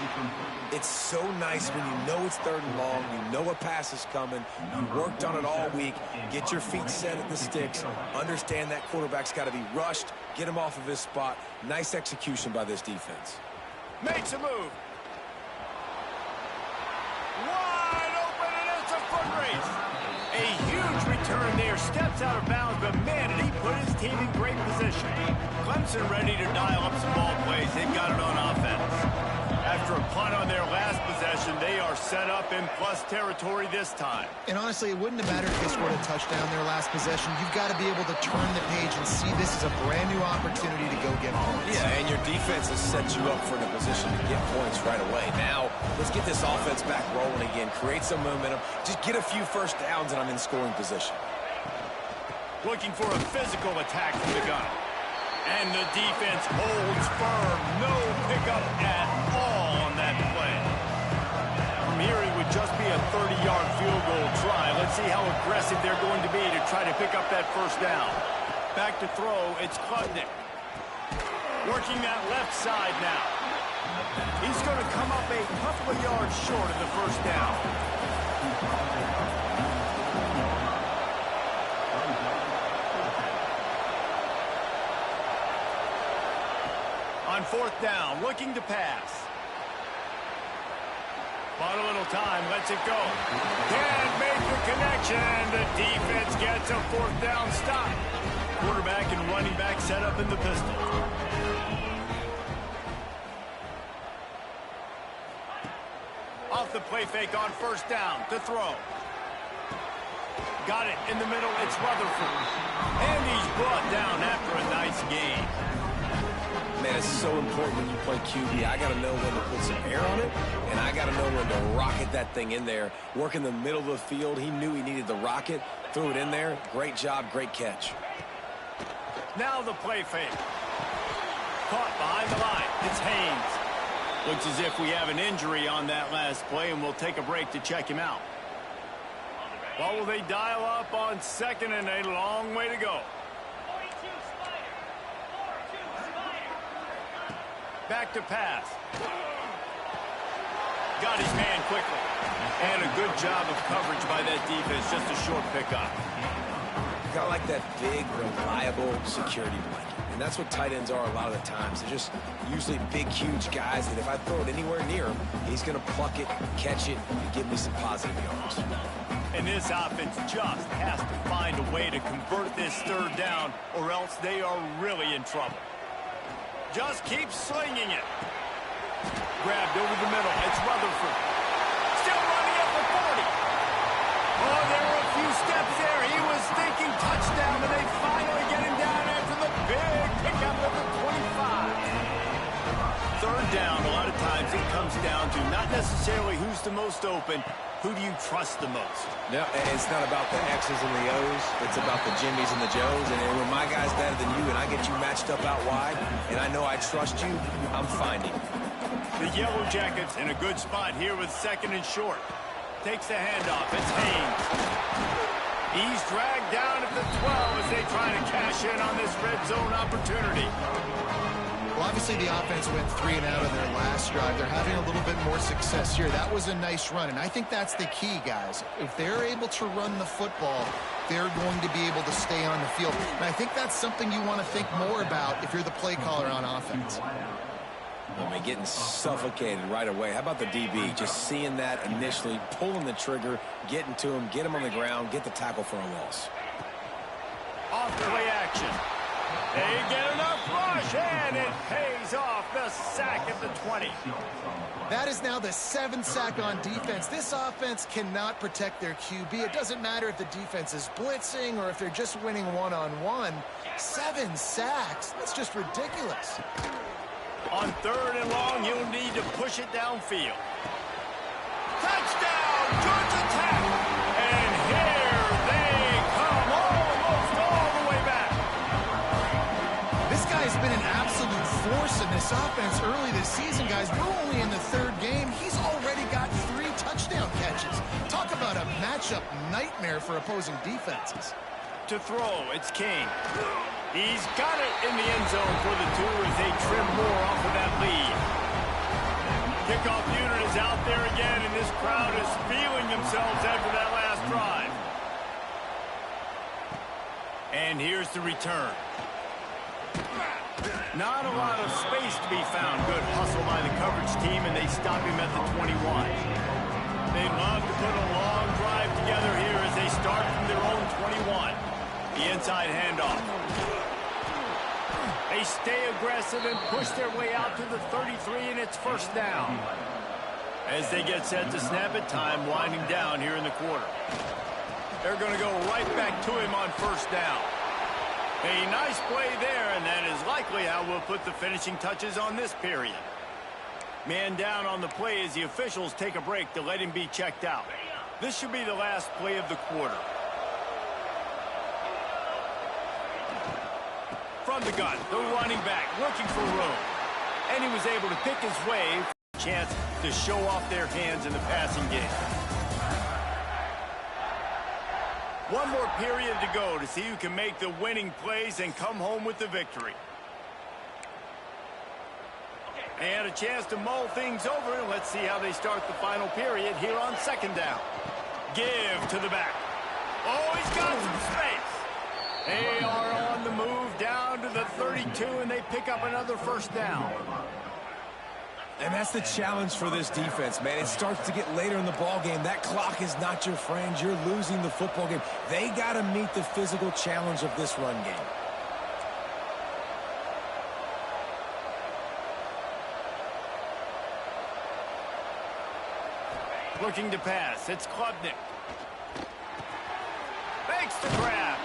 It's so nice when you know it's 3rd and long, you know a pass is coming, you worked on it all week, get your feet set at the sticks, understand that quarterback's got to be rushed, get him off of his spot. Nice execution by this defense. Makes a move. Wide open, and it's a foot race. A huge return there. Steps out of bounds, but man, did he put his team in great position. Clemson ready to dial up some ball plays. They've got it on offense. After a punt on their last possession, they are set up in plus territory this time. And honestly, it wouldn't have mattered if they scored a touchdown their last possession. You've got to be able to turn the page and see this as a brand new opportunity to go get points. Yeah, and your defense has set you up for a position to get points right away. Now, let's get this offense back rolling again, create some momentum, just get a few first downs, and I'm in scoring position. Looking for a physical attack from the gun. And the defense holds firm. No pickup at all on that play. From here, it would just be a 30-yard field goal try. Let's see how aggressive they're going to be to try to pick up that first down. Back to throw, it's Ga.Tech. Working that left side now. He's going to come up a couple of yards short of the first down. On 4th down, looking to pass. Bought a little time, lets it go. Can't make the connection. The defense gets a 4th down stop. Quarterback and running back set up in the pistol. Off the play fake on 1st down to throw. Got it in the middle, it's Rutherford. And he's brought down after a nice gain. Man, it's so important when you play QB. I got to know when to put some air on it, and I got to know when to rocket that thing in there. Work in the middle of the field. He knew he needed the rocket, threw it in there. Great job, great catch. Now the play fake. Caught behind the line. It's Haynes. Looks as if we have an injury on that last play, and we'll take a break to check him out. Well, will they dial up on 2nd and a long way to go? Back to pass. Got his man quickly. And a good job of coverage by that defense. Just a short pickup. Got like that big, reliable security blanket. And that's what tight ends are a lot of the times. They're just usually big, huge guys that if I throw it anywhere near him, he's going to pluck it, catch it, and give me some positive yards. And this offense just has to find a way to convert this 3rd down, or else they are really in trouble. Just keep slinging it. Grabbed over the middle. It's Rutherford. Still running at the 40. Oh, there were a few steps there. He was thinking touchdown, but they finally get him down after the big pickup of the 25. 3rd down, a lot of times it comes down to not necessarily who's the most open, who do you trust the most? No, it's not about the X's and the O's. It's about the Jimmys and the Joes. And when my guy's better than you and I get you matched up out wide and I know I trust you, I'm finding. The Yellow Jackets in a good spot here with 2nd and short. Takes the handoff. It's Haynes. He's dragged down at the 12 as they try to cash in on this red zone opportunity. Well, obviously the offense went 3 and out on their last drive. They're having a little bit more success here. That was a nice run, and I think that's the key, guys. If they're able to run the football, they're going to be able to stay on the field. And I think that's something you want to think more about if you're the play caller on offense. I mean, getting suffocated right away. How about the DB? Just seeing that initially, pulling the trigger, getting to him, get him on the ground, get the tackle for a loss. Off play action. They get enough rush, and it pays off. The sack at the 20. That is now the 7th sack on defense. This offense cannot protect their QB. It doesn't matter if the defense is blitzing or if they're just winning one-on-one. 7 sacks. That's just ridiculous. On 3rd and long, you'll need to push it downfield. Touchdown, Ga.Tech! And here they come, almost all the way back. This guy's been an absolute force in this offense early this season, guys. We're only in the 3rd game. He's already got 3 touchdown catches. Talk about a matchup nightmare for opposing defenses. To throw, it's King. He's got it in the end zone for the 2 as they trim more off of that lead. Kickoff unit is out there again, and this crowd is feeling themselves after that last drive. And here's the return. Not a lot of space to be found. Good hustle by the coverage team, and they stop him at the 21. They love to put a long drive together here as they start from their own 21. The inside handoff. They stay aggressive and push their way out to the 33, and it's 1st down. As they get set to snap it, time winding down here in the quarter. They're going to go right back to him on 1st down. A nice play there, and that is likely how we'll put the finishing touches on this period. Man down on the play as the officials take a break to let him be checked out. This should be the last play of the quarter. From the gun, the running back looking for room. And he was able to pick his way for a chance to show off their hands in the passing game. One more period to go to see who can make the winning plays and come home with the victory. And a chance to mull things over, and let's see how they start the final period here on 2nd down. Give to the back. Oh, he's got some space. They are on the move down to the 32, and they pick up another 1st down. And that's the challenge for this defense, man. It starts to get later in the ball game. That clock is not your friend. You're losing the football game. They got to meet the physical challenge of this run game. Looking to pass. It's Klubnik. Makes the grab.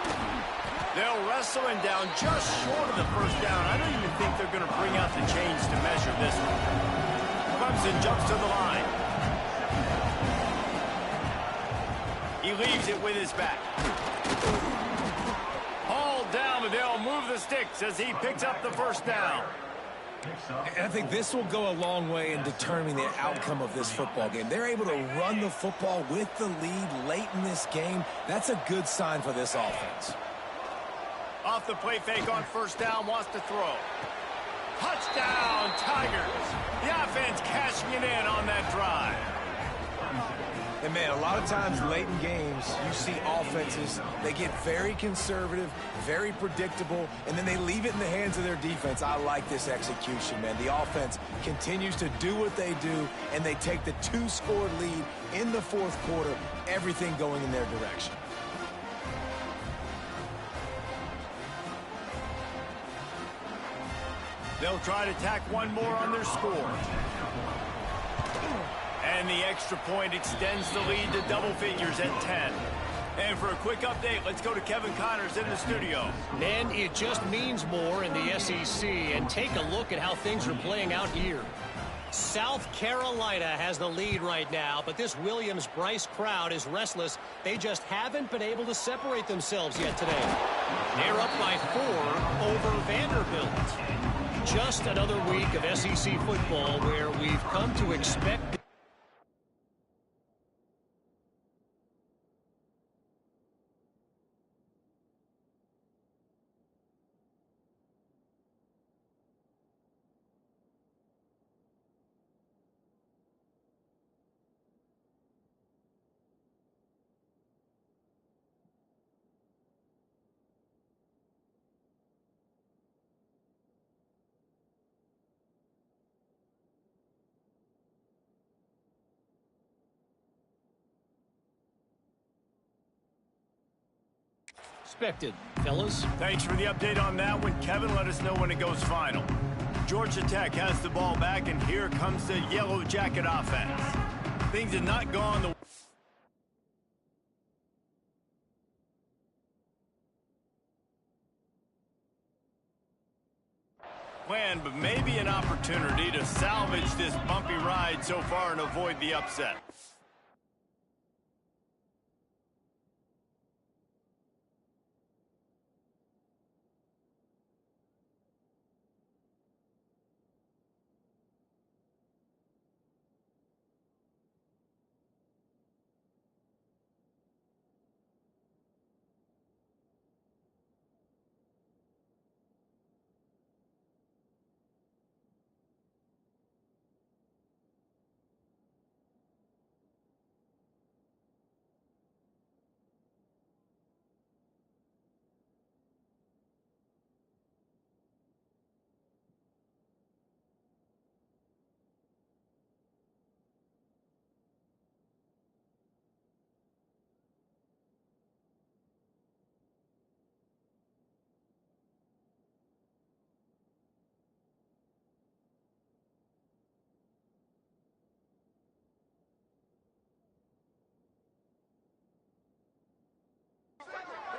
They'll wrestle him down just short of the 1st down. I don't even think they're going to bring out the chains to measure this one. Clemson jumps to the line. He leaves it with his back. Hauled down, but they'll move the sticks as he picks up the 1st down. And I think this will go a long way in determining the outcome of this football game. They're able to run the football with the lead late in this game. That's a good sign for this offense. Off the play fake on 1st down, wants to throw. Touchdown, Tigers. The offense cashing it in on that drive. And, man, a lot of times late in games, you see offenses, they get very conservative, very predictable, and then they leave it in the hands of their defense. I like this execution, man. The offense continues to do what they do, and they take the 2-score lead in the 4th quarter, everything going in their direction. They'll try to tack one more on their score. And the extra point extends the lead to double figures at 10. And for a quick update, let's go to Kevin Connors in the studio. Man, it just means more in the SEC. And take a look at how things are playing out here. South Carolina has the lead right now, but this Williams-Brice crowd is restless. They just haven't been able to separate themselves yet today. They're up by 4 over Vanderbilt. Just another week of SEC football where we've come to expect Expected, fellas. Thanks for the update on that one, Kevin. Let us know when it goes final. Georgia Tech has the ball back, and here comes the Yellow Jacket offense. Things have not gone the plan, but maybe an opportunity to salvage this bumpy ride so far and avoid the upset.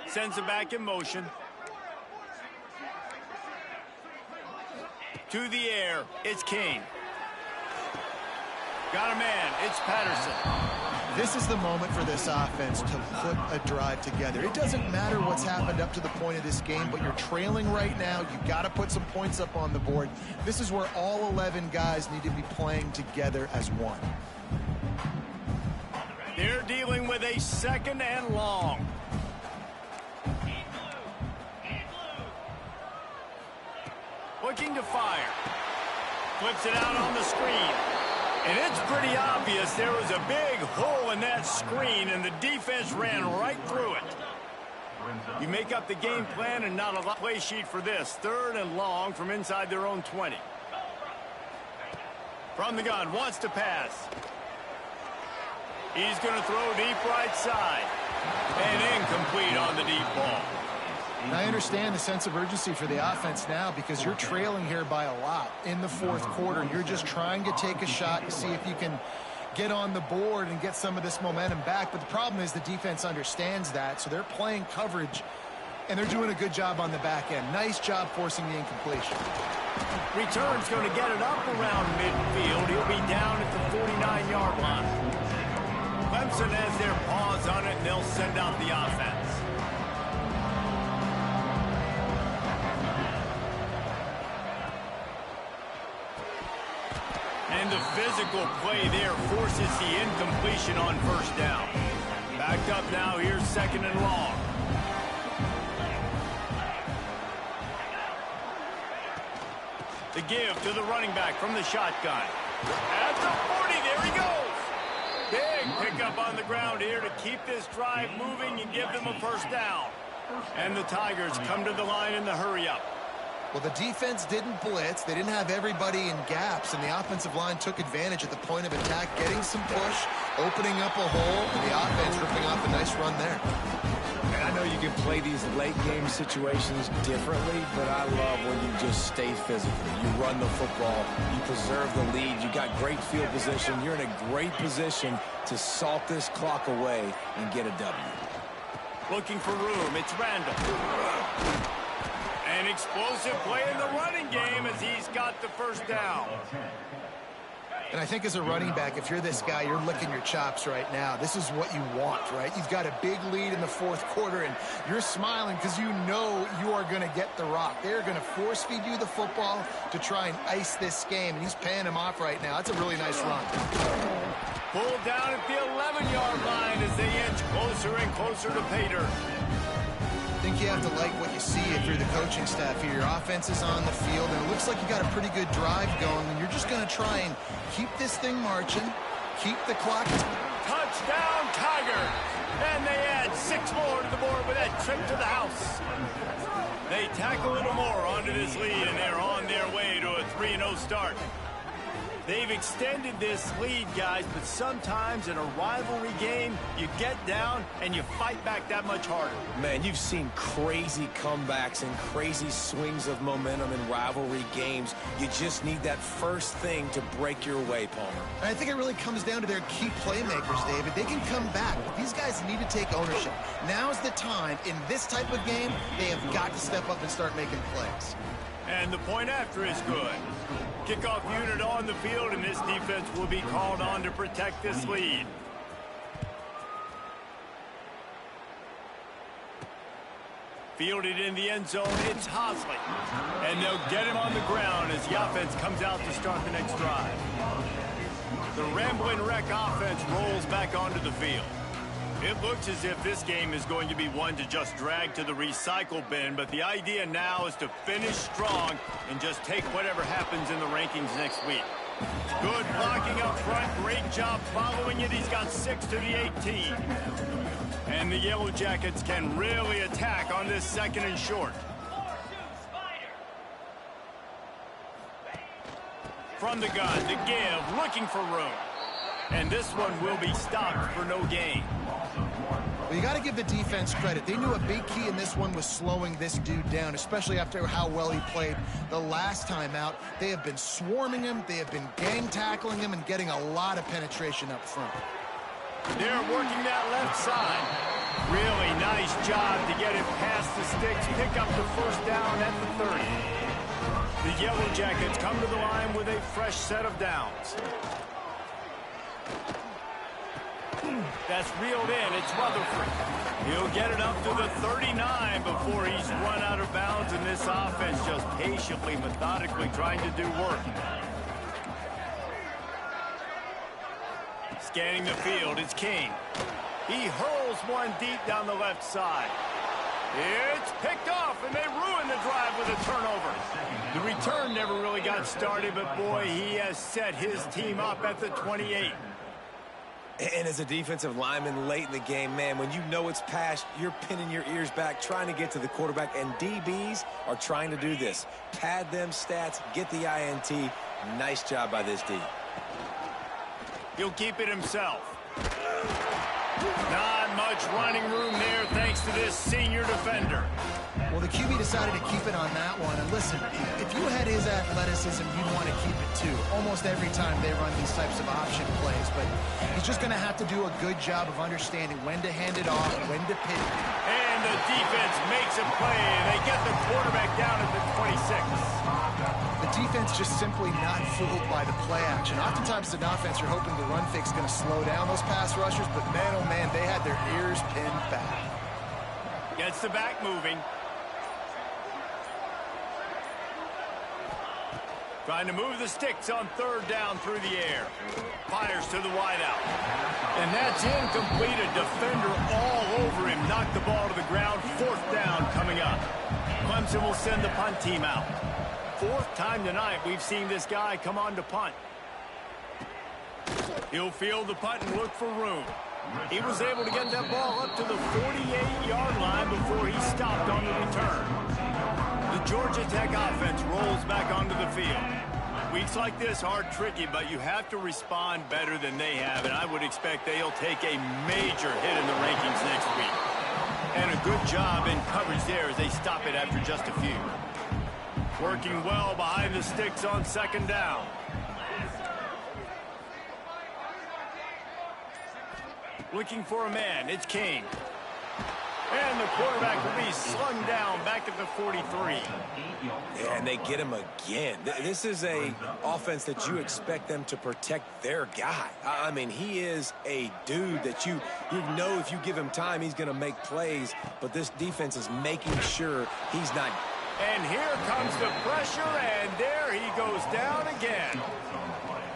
Sends it back in motion. To the air, it's King. Got a man, it's Patterson. This is the moment for this offense to put a drive together. It doesn't matter what's happened up to the point of this game, but you're trailing right now. You've got to put some points up on the board. This is where all 11 guys need to be playing together as one. They're dealing with a second and long. Looking to fire. Flips it out on the screen. And it's pretty obvious there was a big hole in that screen, and the defense ran right through it. You make up the game plan and not a play sheet for this. Third and long from inside their own 20. From the gun, wants to pass. He's going to throw deep right side. And incomplete on the deep ball. And I understand the sense of urgency for the offense now because you're trailing here by a lot in the fourth quarter. You're just trying to take a shot to see if you can get on the board and get some of this momentum back. But the problem is the defense understands that, so they're playing coverage, and they're doing a good job on the back end. Nice job forcing the incompletion. Return's going to get it up around midfield. He'll be down at the 49-yard line. Clemson has their paws on it, and they'll send out the offense. And the physical play there forces the incompletion on first down. Backed up now, here's second and long. The give to the running back from the shotgun. At the 40, there he goes. Big pickup on the ground here to keep this drive moving and give them a first down. And the Tigers come to the line in the hurry-up. Well, the defense didn't blitz. They didn't have everybody in gaps, and the offensive line took advantage at the point of attack, getting some push, opening up a hole, and the offense ripping off a nice run there. And I know you can play these late-game situations differently, but I love when you just stay physical. You run the football. You preserve the lead. You got great field position. You're in a great position to salt this clock away and get a W. Looking for room. It's Randall. An explosive play in the running game as he's got the first down. And I think as a running back, if you're this guy, you're licking your chops right now. This is what you want, right? You've got a big lead in the fourth quarter, and you're smiling because you know you are going to get the rock. They're going to force feed you the football to try and ice this game, and he's paying him off right now. That's a really nice run. Pulled down at the 11-yard line as they inch closer and closer to pay dirt. I think you have to like what you see if you're the coaching staff here. Your offense is on the field, and it looks like you got a pretty good drive going, and you're just going to try and keep this thing marching, keep the clock. Touchdown, Tigers! And they add 6 more to the board with that trip to the house. They tack a little more onto this lead, and they're on their way to a 3-0 start. They've extended this lead, guys, but sometimes in a rivalry game, you get down and you fight back that much harder. Man, you've seen crazy comebacks and crazy swings of momentum in rivalry games. You just need that first thing to break your way, Palmer. And I think it really comes down to their key playmakers, David. They can come back, but these guys need to take ownership. Now's the time. In this type of game, they have got to step up and start making plays. And the point after is good. Kickoff unit on the field, and this defense will be called on to protect this lead. Fielded in the end zone, it's Hosley. And they'll get him on the ground as the offense comes out to start the next drive. The Rambling Wreck offense rolls back onto the field. It looks as if this game is going to be one to just drag to the recycle bin, but the idea now is to finish strong and just take whatever happens in the rankings next week. Good blocking up front. Great job following it. He's got 6 to the 18. And the Yellow Jackets can really attack on this second and short. From the gun to give, looking for room. And this one will be stopped for no gain. Well, you got to give the defense credit. They knew a big key in this one was slowing this dude down, especially after how well he played the last time out. They have been swarming him. They have been gang tackling him and getting a lot of penetration up front. They're working that left side. Really nice job to get it past the sticks, pick up the first down at the 30. The Yellow Jackets come to the line with a fresh set of downs. That's reeled in. It's Rutherford. He'll get it up to the 39 before he's run out of bounds, and this offense just patiently, methodically trying to do work. Scanning the field, it's King. He hurls one deep down the left side. It's picked off, and they ruin the drive with a turnover. The return never really got started, but boy, he has set his team up at the 28. And as a defensive lineman late in the game, man, when you know it's past, you're pinning your ears back, trying to get to the quarterback, and DBs are trying to do this. Pad them stats, get the INT. Nice job by this D. He'll keep it himself. Not much running room there thanks to this senior defender. Well, the QB decided to keep it on that one. And listen, if you had his athleticism, you'd want to keep it too. Almost every time they run these types of option plays. But he's just going to have to do a good job of understanding when to hand it off, when to pivot. And the defense makes a play. They get the quarterback down at the 26. The defense just simply not fooled by the play action. Oftentimes, as an offense, you're hoping the run fake's going to slow down those pass rushers. But man, oh man, they had their ears pinned back. Gets the back moving. Trying to move the sticks on third down through the air. Fires to the wideout. And that's incomplete. A defender all over him. Knocked the ball to the ground. Fourth down coming up. Clemson will send the punt team out. Fourth time tonight we've seen this guy come on to punt. He'll field the punt and look for room. He was able to get that ball up to the 48-yard line before he stopped on the return. The Georgia Tech offense rolls back onto the field. Weeks like this are tricky, but you have to respond better than they have, and I would expect they'll take a major hit in the rankings next week. And a good job in coverage there as they stop it after just a few. Working well behind the sticks on second down. Looking for a man, it's King. And the quarterback will be slung down back at the 43. Yeah, and they get him again. This is a offense that you expect them to protect their guy. I mean, he is a dude that you know if you give him time, he's going to make plays. But this defense is making sure he's not. And here comes the pressure, and there he goes down again.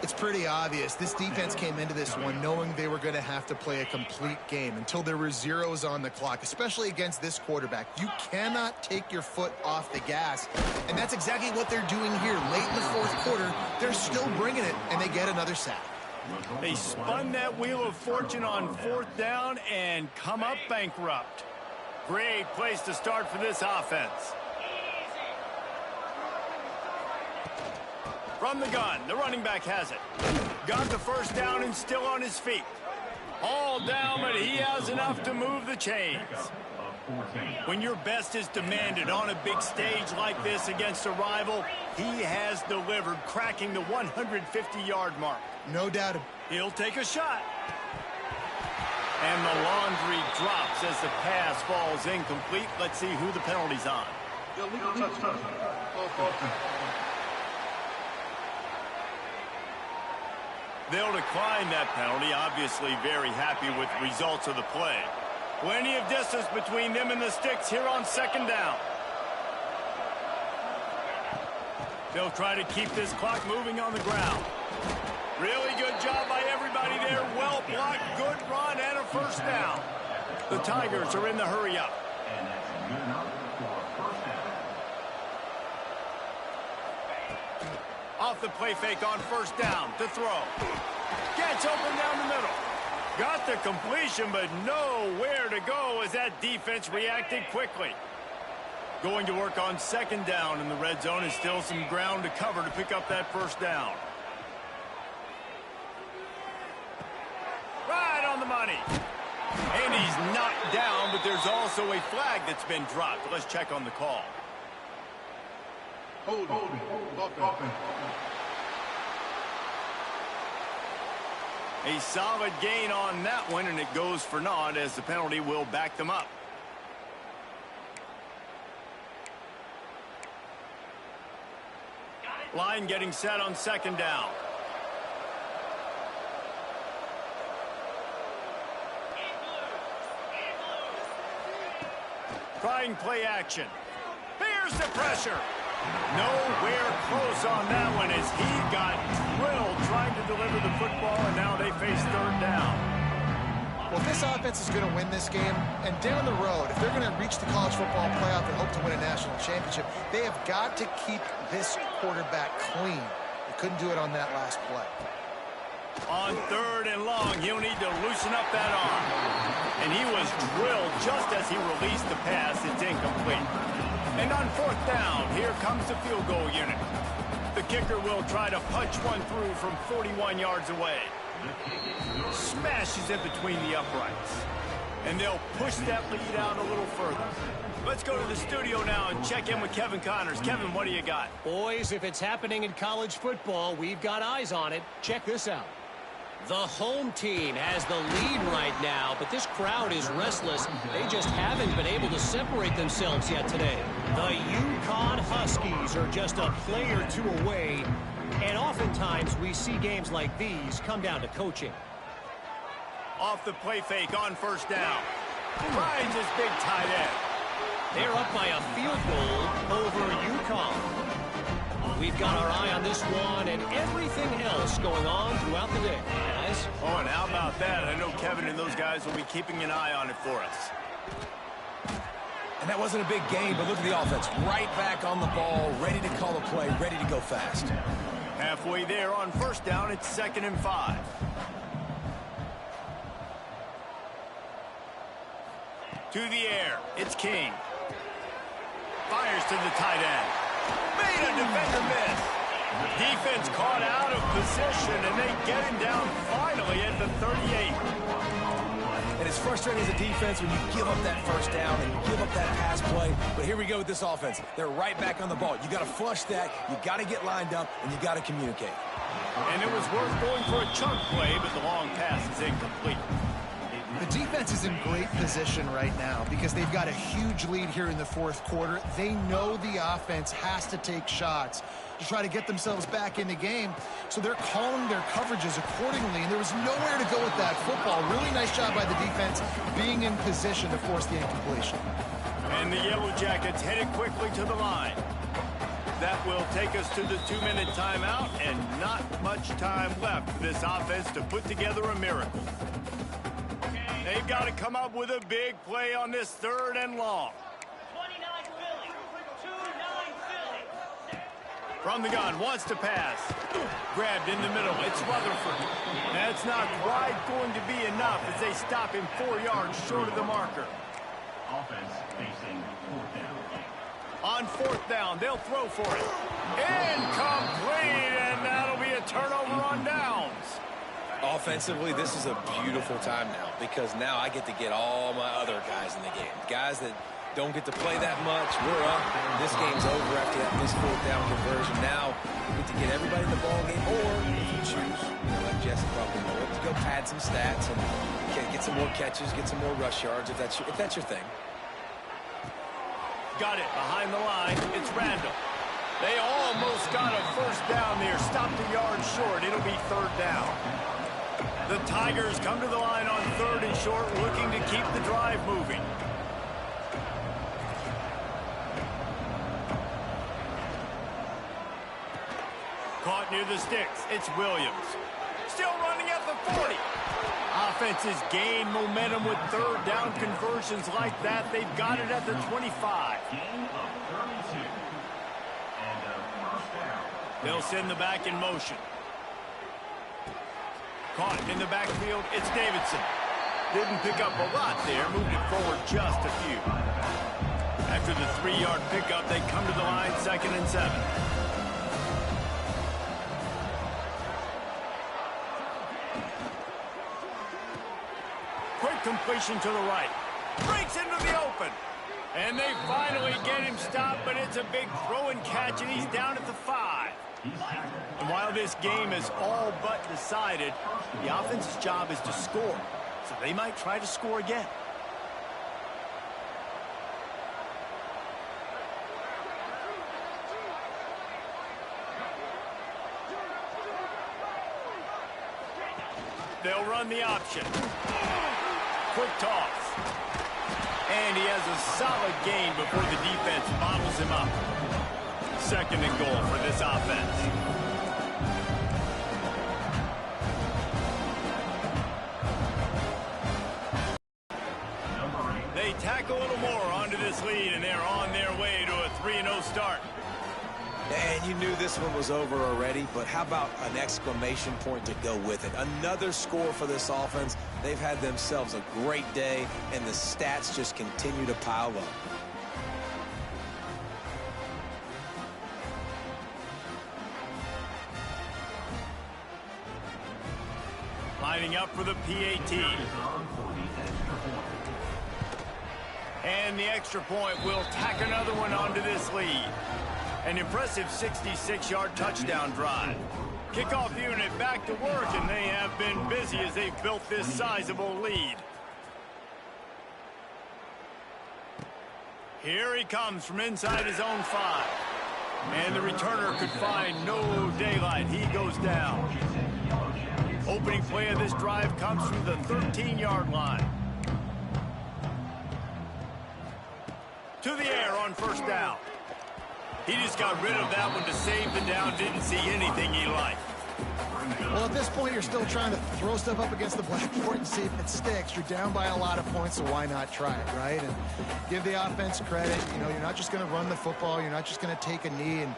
It's pretty obvious. This defense came into this one knowing they were going to have to play a complete game until there were zeros on the clock, especially against this quarterback. You cannot take your foot off the gas, and that's exactly what they're doing here. Late in the fourth quarter, they're still bringing it, and they get another sack. They spun that wheel of fortune on fourth down and come up bankrupt. Great place to start for this offense. From the gun, the running back has it. Got the first down and still on his feet. All down, but he has enough to move the chains. When your best is demanded on a big stage like this against a rival, he has delivered, cracking the 150-yard mark. No doubt. He'll take a shot. And the laundry drops as the pass falls incomplete. Let's see who the penalty's on. Illegal touchdown. Offense. They'll decline that penalty, obviously very happy with the results of the play. Plenty of distance between them and the sticks here on second down. They'll try to keep this clock moving on the ground. Really good job by everybody there. Well blocked, good run, and a first down. The Tigers are in the hurry up. And that's good enough for a first down. Off the play fake on first down to throw. Gets open down the middle. Got the completion, but nowhere to go as that defense reacted quickly. Going to work on second down in the red zone is still some ground to cover to pick up that first down. Right on the money. And he's knocked down, but there's also a flag that's been dropped. Let's check on the call. Hold. Offense. A solid gain on that one, and it goes for naught as the penalty will back them up. Line getting set on second down. Trying play action. Here's the pressure. Nowhere close on that one as he got drilled trying to deliver the football, and now they face third down. Well, this offense is going to win this game, and down the road, if they're going to reach the college football playoff and hope to win a national championship, they have got to keep this quarterback clean. They couldn't do it on that last play. On third and long, he'll need to loosen up that arm. And he was drilled just as he released the pass. It's incomplete. And on fourth down, here comes the field goal unit. The kicker will try to punch one through from 41 yards away. Smashes it between the uprights. And they'll push that lead out a little further. Let's go to the studio now and check in with Kevin Connors. Kevin, what do you got? Boys, if it's happening in college football, we've got eyes on it. Check this out. The home team has the lead right now, but this crowd is restless. They just haven't been able to separate themselves yet today. The UConn Huskies are just a play or two away, and oftentimes we see games like these come down to coaching. Off the play fake on first down. Finds his big tight end. They're up by a field goal over UConn. We've got our eye on this one and everything else going on throughout the day, guys. Oh, and how about that? I know Kevin and those guys will be keeping an eye on it for us. And that wasn't a big gain, but look at the offense. Right back on the ball, ready to call a play, ready to go fast. Halfway there on first down, it's 2nd and 5. To the air, it's King. Fires to the tight end. Made a defender miss. Defense caught out of position, and they get him down finally at the 38. And it's frustrating as a defense when you give up that first down and you give up that pass play. But here we go with this offense. They're right back on the ball. You got to flush that. You got to get lined up, and you got to communicate. And it was worth going for a chunk play, but the long pass is incomplete. The defense is in great position right now because they've got a huge lead here in the fourth quarter. They know the offense has to take shots to try to get themselves back in the game, so they're calling their coverages accordingly, and there was nowhere to go with that football. Really nice job by the defense being in position to force the incompletion. And the Yellow Jackets headed quickly to the line. That will take us to the 2-minute timeout, and not much time left for this offense to put together a miracle. They've got to come up with a big play on this 3rd and long. 29 Philly, 2-9 Philly. From the gun, wants to pass. Grabbed in the middle, it's Rutherford. That's not quite going to be enough as they stop him 4 yards short of the marker. Offense facing 4th down. On 4th down, they'll throw for it. Incomplete, and offensively, this is a beautiful time now because now I get to get all my other guys in the game. Guys that don't get to play that much. We're up. This game's over after that missed fourth down conversion. Now we get to get everybody in the ball game, or if you choose, like Jesse probably will, to go pad some stats and get some more catches, get some more rush yards if that's your thing. Got it behind the line. It's Randall. They almost got a first down there. Stopped a yard short. It'll be third down. The Tigers come to the line on third and short, looking to keep the drive moving. Caught near the sticks. It's Williams. Still running at the 40. Offenses gain momentum with third down conversions like that. They've got it at the 25. Gain of 32. And a first down. They'll send the back in motion. Caught in the backfield. It's Davidson. Didn't pick up a lot there. Moved it forward just a few. After the 3-yard pickup, they come to the line, 2nd and 7. Quick completion to the right. Breaks into the open. And they finally get him stopped, but it's a big throw and catch, and he's down at the 5. And while this game is all but decided, the offense's job is to score. So they might try to score again. They'll run the option. Quick toss. And he has a solid gain before the defense bottles him up. 2nd and goal for this offense. They tack a little more onto this lead, and they're on their way to a 3-0 start. And you knew this one was over already, but how about an exclamation point to go with it? Another score for this offense. They've had themselves a great day, and the stats just continue to pile up. Lining up for the PAT. And the extra point will tack another one onto this lead. An impressive 66-yard touchdown drive. Kickoff unit back to work, and they have been busy as they've built this sizable lead. Here he comes from inside his own 5. And the returner could find no daylight. He goes down. Opening play of this drive comes from the 13-yard line. To the air on first down. He just got rid of that one to save the down. Didn't see anything he liked. Well, at this point, you're still trying to throw stuff up against the blackboard and see if it sticks. You're down by a lot of points, so why not try it, right? And give the offense credit. You know, you're not just going to run the football. You're not just going to take a knee and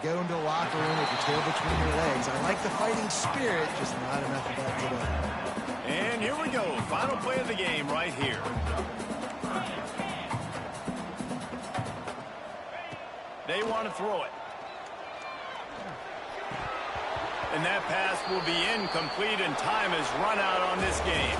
go into the locker room with your tail between your legs. I like the fighting spirit, just not enough of that today. And here we go. Final play of the game right here. They want to throw it. And that pass will be incomplete, and time has run out on this game.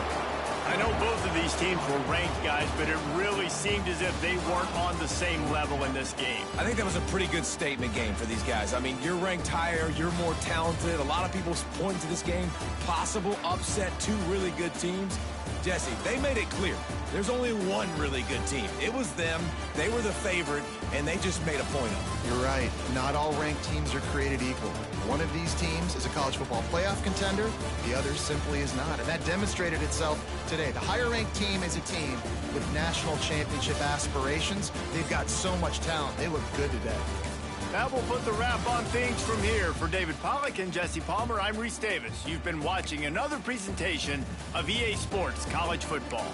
I know both of these teams were ranked, guys, but it really seemed as if they weren't on the same level in this game. I think that was a pretty good statement game for these guys. I mean, you're ranked higher, you're more talented. A lot of people point to this game, possible upset, 2 really good teams. Jesse, they made it clear. There's only one really good team. It was them. They were the favorite, and they just made a point of it. You're right. Not all ranked teams are created equal. One of these teams is a college football playoff contender. The other simply is not. And that demonstrated itself today. The higher-ranked team is a team with national championship aspirations. They've got so much talent. They look good today. That will put the wrap on things from here. For David Pollack and Jesse Palmer, I'm Reese Davis. You've been watching another presentation of EA Sports College Football.